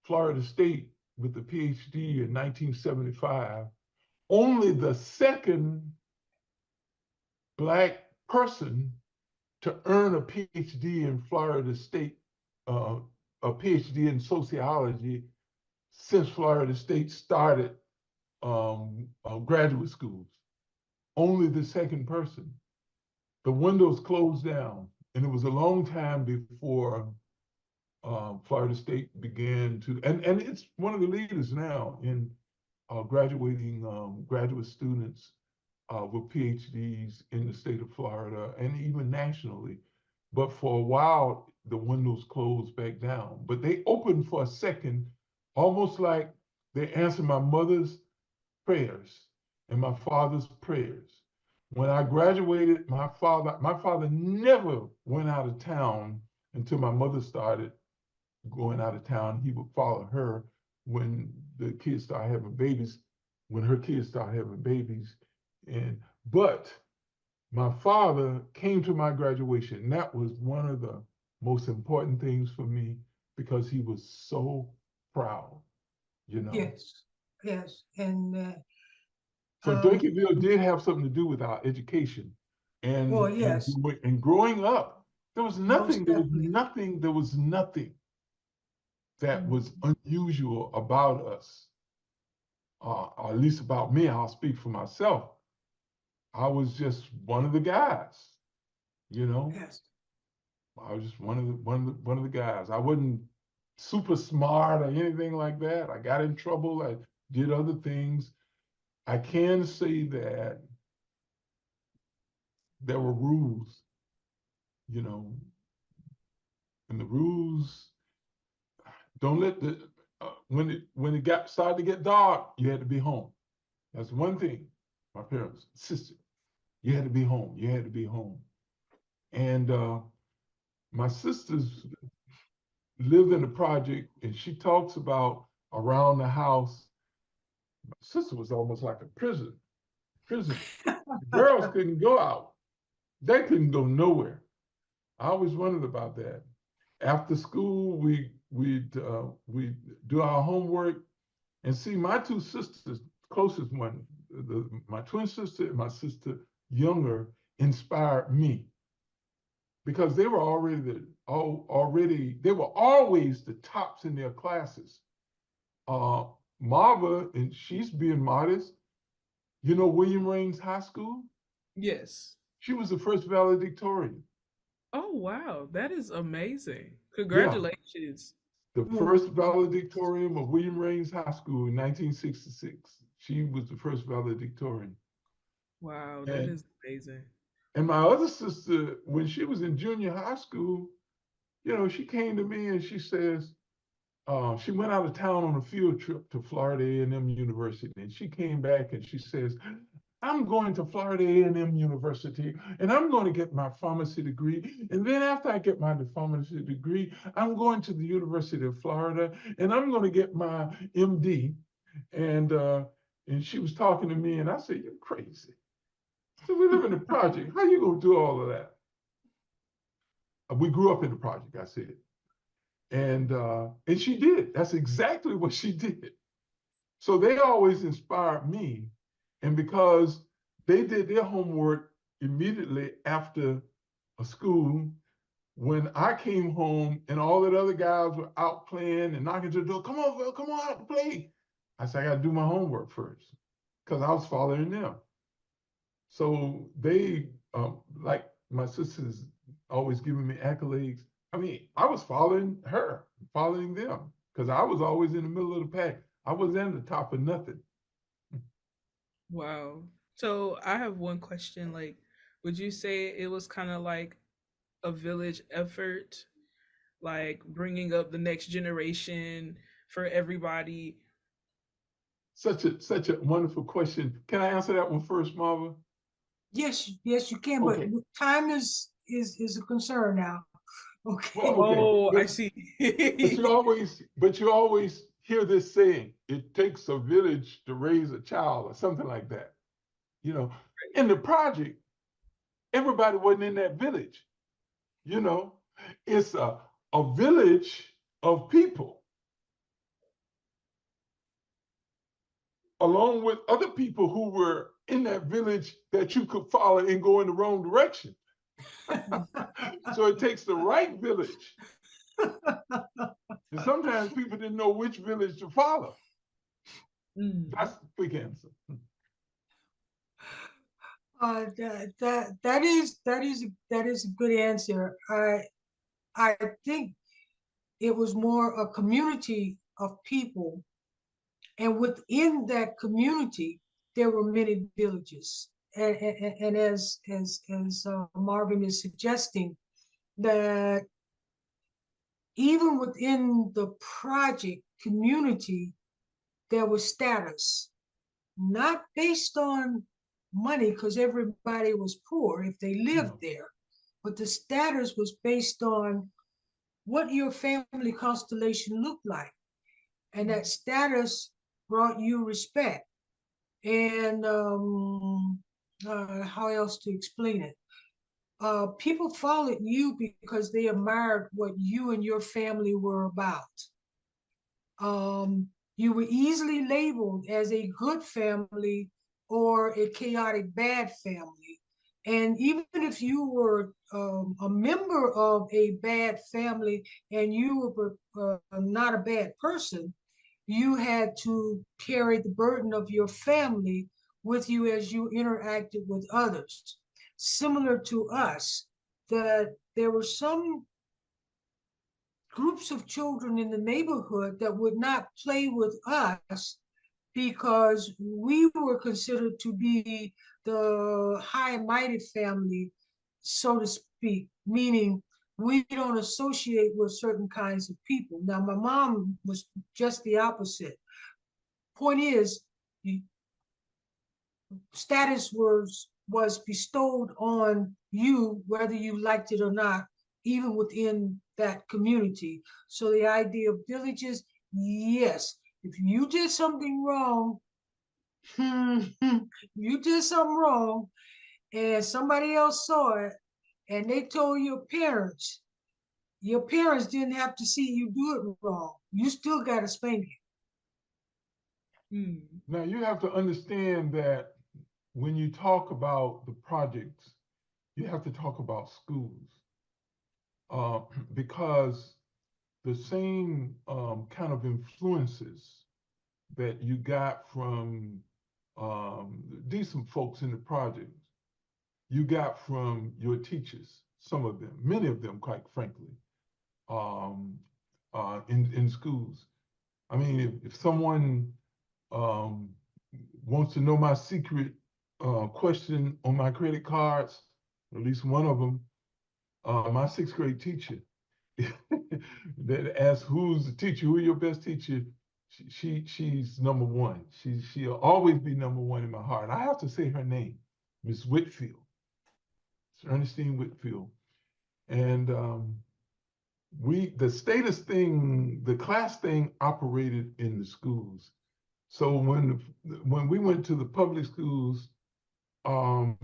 Florida State with the PhD in 1975, only the second Black person to earn a PhD in Florida State, a PhD in sociology since Florida State started graduate schools. Only the second person. The windows closed down, and it was a long time before Florida State began to, and it's one of the leaders now in graduating graduate students with PhDs in the state of Florida and even nationally. But for a while, the windows closed back down. But they opened for a second, almost like they answered my mother's prayers and my father's prayers. When I graduated, my father never went out of town until my mother started going out of town. He would follow her when the kids started having babies, when her kids started having babies. But my father came to my graduation, and that was one of the most important things for me because he was so proud, you know. Yes, yes, and So Durkeeville did have something to do with our education, well, and yes, and growing up, there was most nothing, definitely. that was unusual about us, or at least about me. I'll speak for myself. I was just one of the guys, you know. Yes, I was just one of the guys. I wasn't super smart or anything like that. I got in trouble. I did other things. I can say that there were rules, you know, and the rules don't let the when it got started to get dark, you had to be home. That's one thing. My parents insisted you had to be home. You had to be home. And my sisters lived in a project, and she talks about around the house. My sister was almost like a prisoner. The girls couldn't go out. They couldn't go nowhere. I always wondered about that. After school, we'd do our homework and see my two sisters, closest one, my twin sister and my sister younger, inspired me because they were they were always the tops in their classes. Uh, Marva, and she's being modest. You know William Raines High School? Yes. She was the first valedictorian. Oh wow, that is amazing. Yeah, Congratulations. the first valedictorian of William Raines High School in 1966. She was the first valedictorian. Wow, that And is amazing. And my other sister, when she was in junior high school, she came to me and she says, she went out of town on a field trip to Florida A&M University, and she came back and she says, I'm going to Florida A&M University, and I'm going to get my pharmacy degree. And then after I get my pharmacy degree, I'm going to the University of Florida, and I'm going to get my MD. And she was talking to me, and I said, you're crazy. So we live in a project. How you going to do all of that? We grew up in the project, I said. And she did. That's exactly what she did. So they always inspired me. And because they did their homework immediately after a school, when I came home and all the other guys were out playing and knocking to the door, come on, Phil, come on out to play. I said, I got to do my homework first because I was following them. So they, like my sisters always giving me accolades. I mean, I was following her, following them, because I was always in the middle of the pack. I was in the top of nothing. Wow. So I have one question. Like, would you say it was kind of like a village effort, like bringing up the next generation for everybody? Such a wonderful question. Can I answer that one first, Marva? Yes, yes, you can, but Okay. time is a concern now. Well, Okay. okay. Oh, I But see. you always hear this saying, it takes a village to raise a child or something like that. You know, in the project, everybody wasn't in that village. You know, it's a village of people, along with other people who were in that village that you could follow and go in the wrong direction. So it takes the right village. And sometimes people didn't know which village to follow. That's the quick answer. That is a good answer. I think it was more a community of people, and within that community, there were many villages. And as Marvin is suggesting, that even within the project community, there was status, not based on money, because everybody was poor if they lived there, but the status was based on what your family constellation looked like. And that status brought you respect. And how else to explain it? People followed you because they admired what you and your family were about. You were easily labeled as a good family or a chaotic bad family. And even if you were a member of a bad family and you were not a bad person, you had to carry the burden of your family with you as you interacted with others. Similar to us, that there were some groups of children in the neighborhood that would not play with us because we were considered to be the high and mighty family, so to speak, meaning we don't associate with certain kinds of people. Now, my mom was just the opposite. Point is, status was bestowed on you whether you liked it or not, even within that community. So the idea of villages, yes, if you did something wrong, you did something wrong, and somebody else saw it, and they told your parents didn't have to see you do it wrong. You still got to spank it. Now you have to understand that when you talk about the projects, you have to talk about schools uh, because the same kind of influences that you got from decent folks in the projects, you got from your teachers, some of them, many of them, quite frankly, um, in schools. I mean, if someone wants to know my secret question on my credit cards, at least one of them, my sixth grade teacher, that asked who's the teacher, who your best teacher, she's number one. She'll always be number one in my heart. I have to say her name, Miss Whitfield. It's Ernestine Whitfield. And the class thing operated in the schools. So when we went to the public schools, um,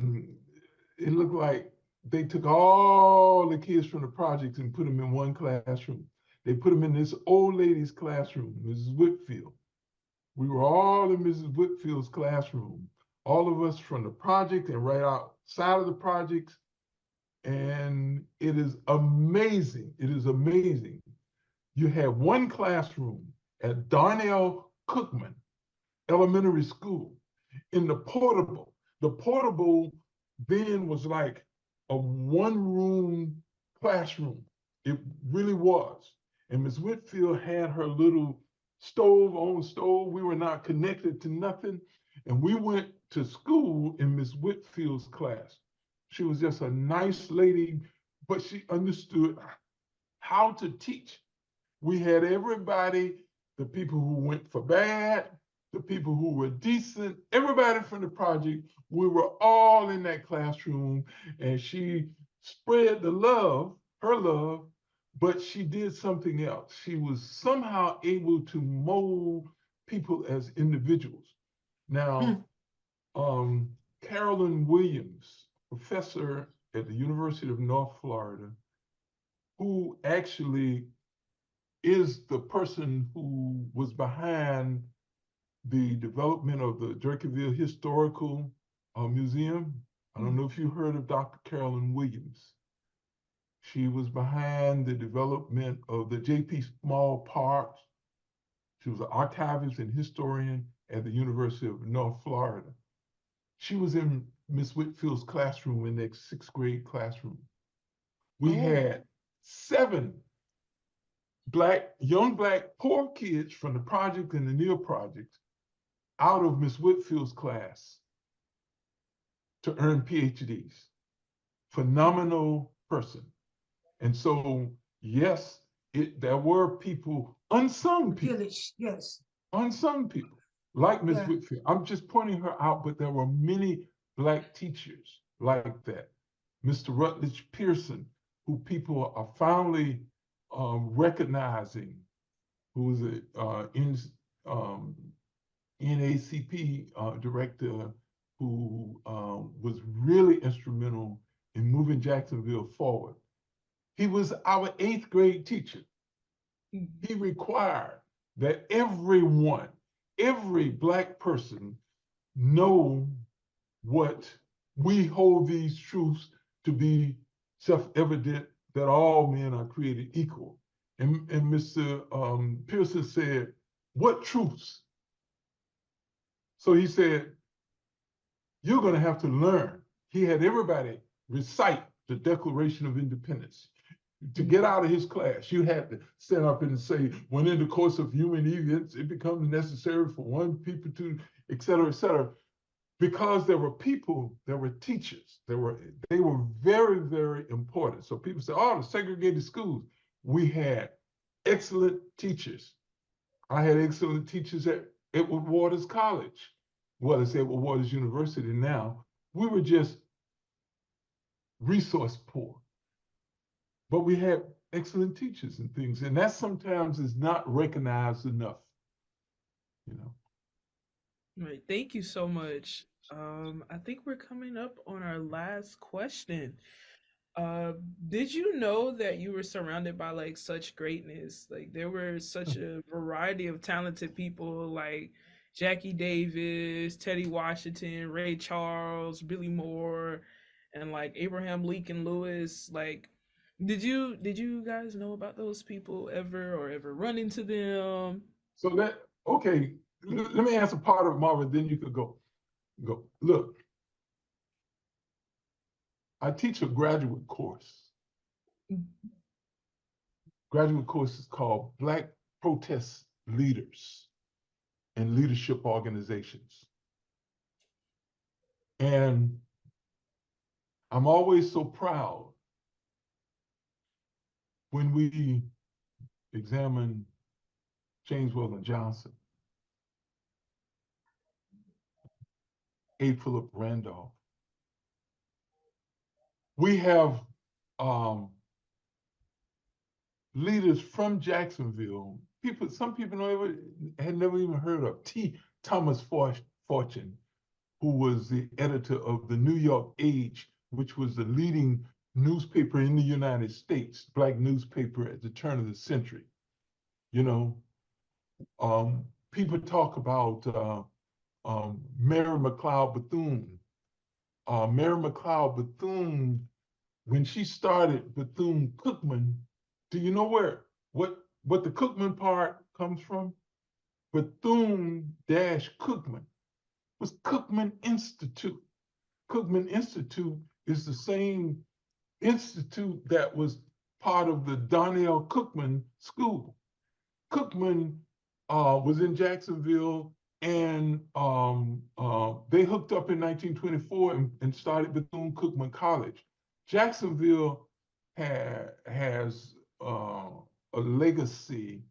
it looked like they took all the kids from the projects and put them in one classroom. They put them in this old lady's classroom, Mrs. Whitfield. We were all in Mrs. Whitfield's classroom, all of us from the project and right outside of the projects. And it is amazing. It is amazing. You have one classroom at Darnell Cookman Elementary School in the portable. The portable then was like a one-room classroom. It really was. And Ms. Whitfield had her little stove. We were not connected to nothing. And we went to school in Ms. Whitfield's class. She was just a nice lady, but she understood how to teach. We had everybody, the people who went for bad, the people who were decent, everybody from the project, we were all in that classroom, and she spread the love, her love, but she did something else. She was somehow able to mold people as individuals. Now, Carolyn Williams, professor at the University of North Florida, who actually is the person who was behind the development of the Durkeeville Historical Museum. I don't know if you heard of Dr. Carolyn Williams. She was behind the development of the J.P. Small Parks. She was an archivist and historian at the University of North Florida. She was in Miss Whitfield's classroom, in that sixth grade classroom. We had 7 young black poor kids from the project and the near project out of Miss Whitfield's class to earn PhDs. Phenomenal person. And so, yes, there were people, unsung people. Yes. Unsung people, like Miss Whitfield. I'm just pointing her out, but there were many black teachers like that. Mr. Rutledge Pearson, who people are finally recognizing, who was a NACP director who was really instrumental in moving Jacksonville forward. He was our 8th grade teacher. He required that everyone, every black person, know what we hold these truths to be self-evident, that all men are created equal. And Mr. Pearson said, what truths? So he said, you're going to have to learn. He had everybody recite the Declaration of Independence. To get out of his class, you had to stand up and say, when in the course of human events, it becomes necessary for one people to, et cetera, because there were people, there were teachers, they were very, very important. So people say, oh, the segregated schools. We had excellent teachers. I had excellent teachers at Edward Waters College. Well, it's Edward Waters University now. We were just resource poor. But we had excellent teachers and things, and that sometimes is not recognized enough, you know. Right. Thank you so much. I think we're coming up on our last question. Uh, did you know that you were surrounded by like such greatness? Like there were such a variety of talented people like Jackie Davis, Teddy Washington, Ray Charles, Billy Moore, and like Abraham Lincoln Lewis. Like, did you guys know about those people ever or ever run into them? So okay, let me answer part of Marvin, then you could go. Look, I teach a graduate course. Graduate course is called Black Protest Leaders and Leadership Organizations. And I'm always so proud when we examine James Weldon Johnson, A. Philip Randolph. We have um, leaders from Jacksonville. Some people had never even heard of Thomas Fortune, who was the editor of the New York Age, which was the leading newspaper in the United States, Black newspaper at the turn of the century. You know, people talk about Mary McLeod Bethune. Mary McLeod Bethune, when she started Bethune-Cookman, do you know what the Cookman part comes from? Bethune-Cookman was Cookman Institute. Cookman Institute is the same institute that was part of the Donnell Cookman School. Cookman was in Jacksonville, and they hooked up in 1924 and started Bethune-Cookman College. Jacksonville has a legacy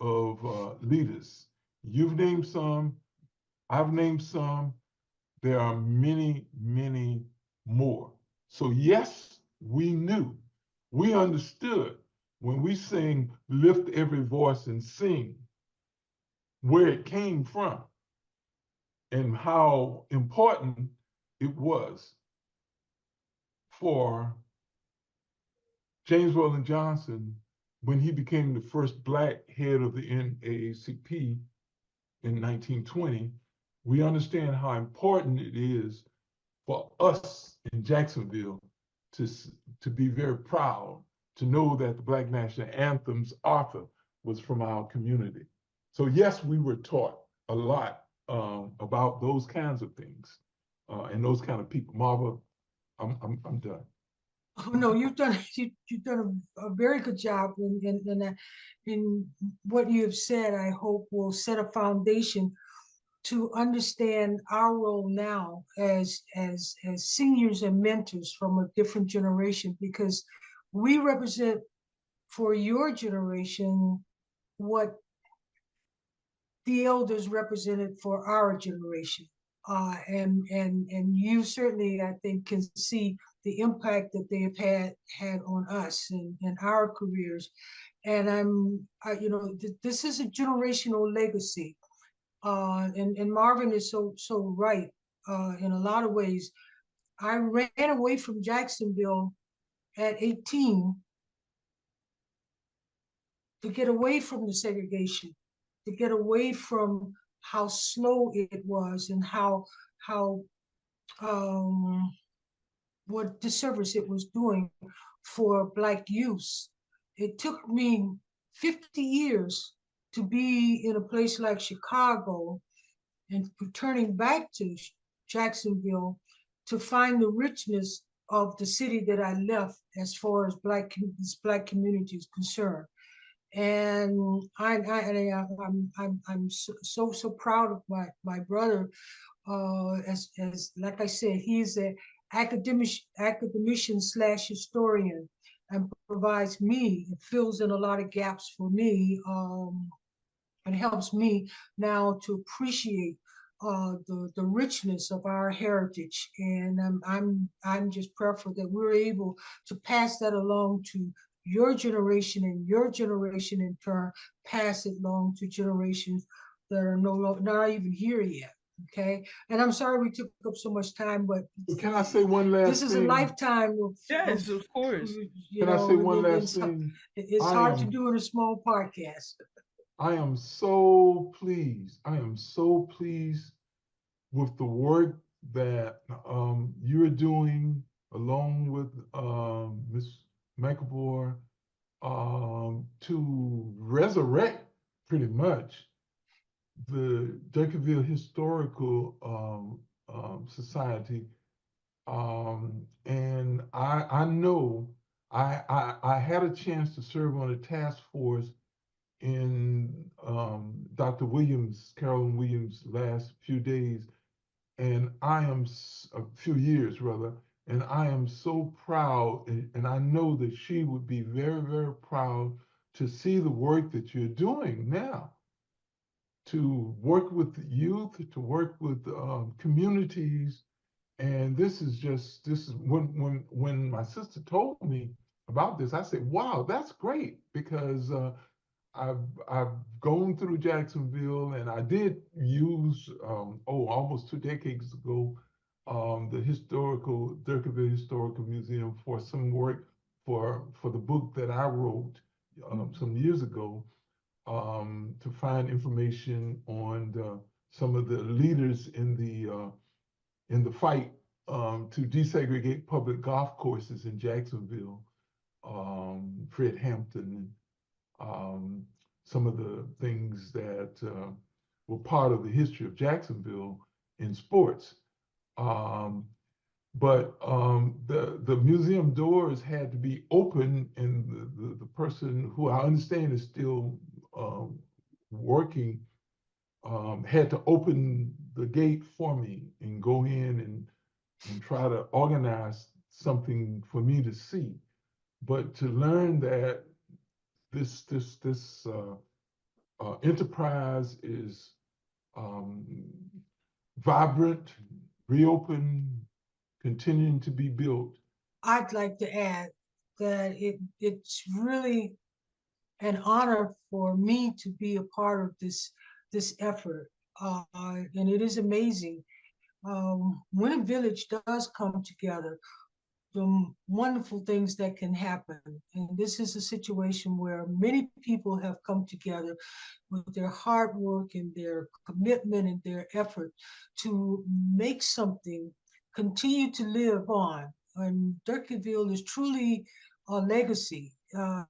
of leaders. You've named some, I've named some. There are many, many more. So yes, we knew, we understood when we sing "Lift Every Voice and Sing" where it came from and how important it was for James Weldon Johnson when he became the first Black head of the NAACP in 1920. We understand how important it is for us in Jacksonville to be very proud to know that the Black National Anthem's author was from our community. So yes, we were taught a lot about those kinds of things and those kind of people. Marva, I'm done. Oh, no, you've done a very good job in what you have said. I hope will set a foundation to understand our role now as seniors and mentors from a different generation, because we represent for your generation what the elders represented for our generation. And you certainly, I think, can see the impact that they have had on us and our careers. And this is a generational legacy. And Marvin is so right in a lot of ways. I ran away from Jacksonville at 18 to get away from the segregation, to get away from how slow it was and how um, what disservice it was doing for Black youth. It took me 50 years to be in a place like Chicago and returning back to Jacksonville to find the richness of the city that I left as far as Black community is concerned. And I'm so proud of my brother. As like I said, he's an academician slash historian, and provides me, it fills in a lot of gaps for me, and helps me now to appreciate the richness of our heritage. And I'm just prayerful that we're able to pass that along to your generation, and your generation in turn pass it along to generations that are not even here yet. Okay, and I'm sorry we took up so much time, but Can I say one last this is a thing? lifetime of Yes, of course. Can I say one last it's, thing? it's hard to do in a small podcast. I am so pleased. I am so pleased with the work that you're doing along with Ms. McAvoy to resurrect pretty much the Durkeeville Historical Society. And I know I had a chance to serve on a task force in Dr. Williams, Carolyn Williams' last few days, and a few years rather, And I am so proud, and I know that she would be very, very proud to see the work that you're doing now, to work with the youth, to work with communities. And this is when my sister told me about this, I said, wow, that's great, because I've I've gone through Jacksonville, and I did use almost 2 decades ago, the historical Durkeeville Historical Museum for some work for the book that I wrote some years ago, to find information on some of the leaders in the fight to desegregate public golf courses in Jacksonville, Fred Hampton, um, some of the things that were part of the history of Jacksonville in sports. Um, but the museum doors had to be open, and the person who I understand is still working had to open the gate for me and go in and try to organize something for me to see. But to learn that this enterprise is um, vibrant, reopened, continuing to be built. I'd like to add that it's really an honor for me to be a part of this effort, and it is amazing when a village does come together, the wonderful things that can happen. And this is a situation where many people have come together with their hard work and their commitment and their effort to make something continue to live on. And Durkeeville is truly a legacy.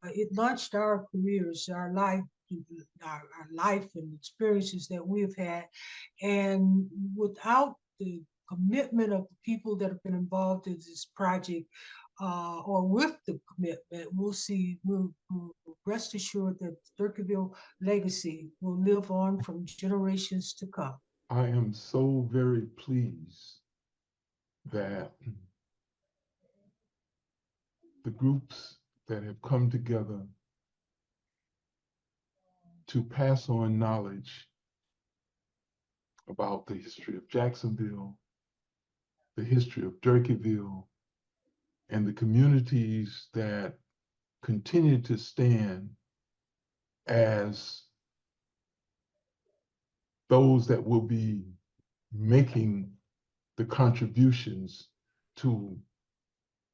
It launched our careers, our life and experiences that we've had. And without the commitment of the people that have been involved in this project, or with the commitment, we'll rest assured that Durkeeville legacy will live on from generations to come. I am so very pleased that the groups that have come together to pass on knowledge about the history of Jacksonville, the history of Durkeeville, and the communities that continue to stand as those that will be making the contributions to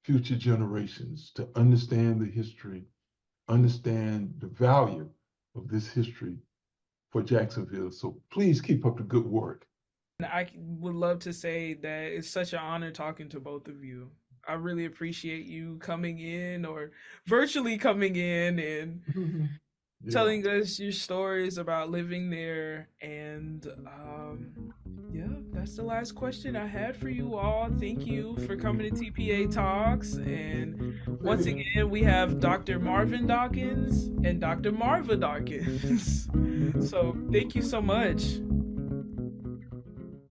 future generations to understand the history, understand the value of this history for Jacksonville. So please keep up the good work. I would love to say that it's such an honor talking to both of you. I really appreciate you coming in or virtually coming in and Yeah. telling us your stories about living there. And yeah, that's the last question I had for you all. Thank you for coming to TPA Talks. And once again, we have Dr. Marvin Dawkins and Dr. Marva Dawkins. So thank you so much.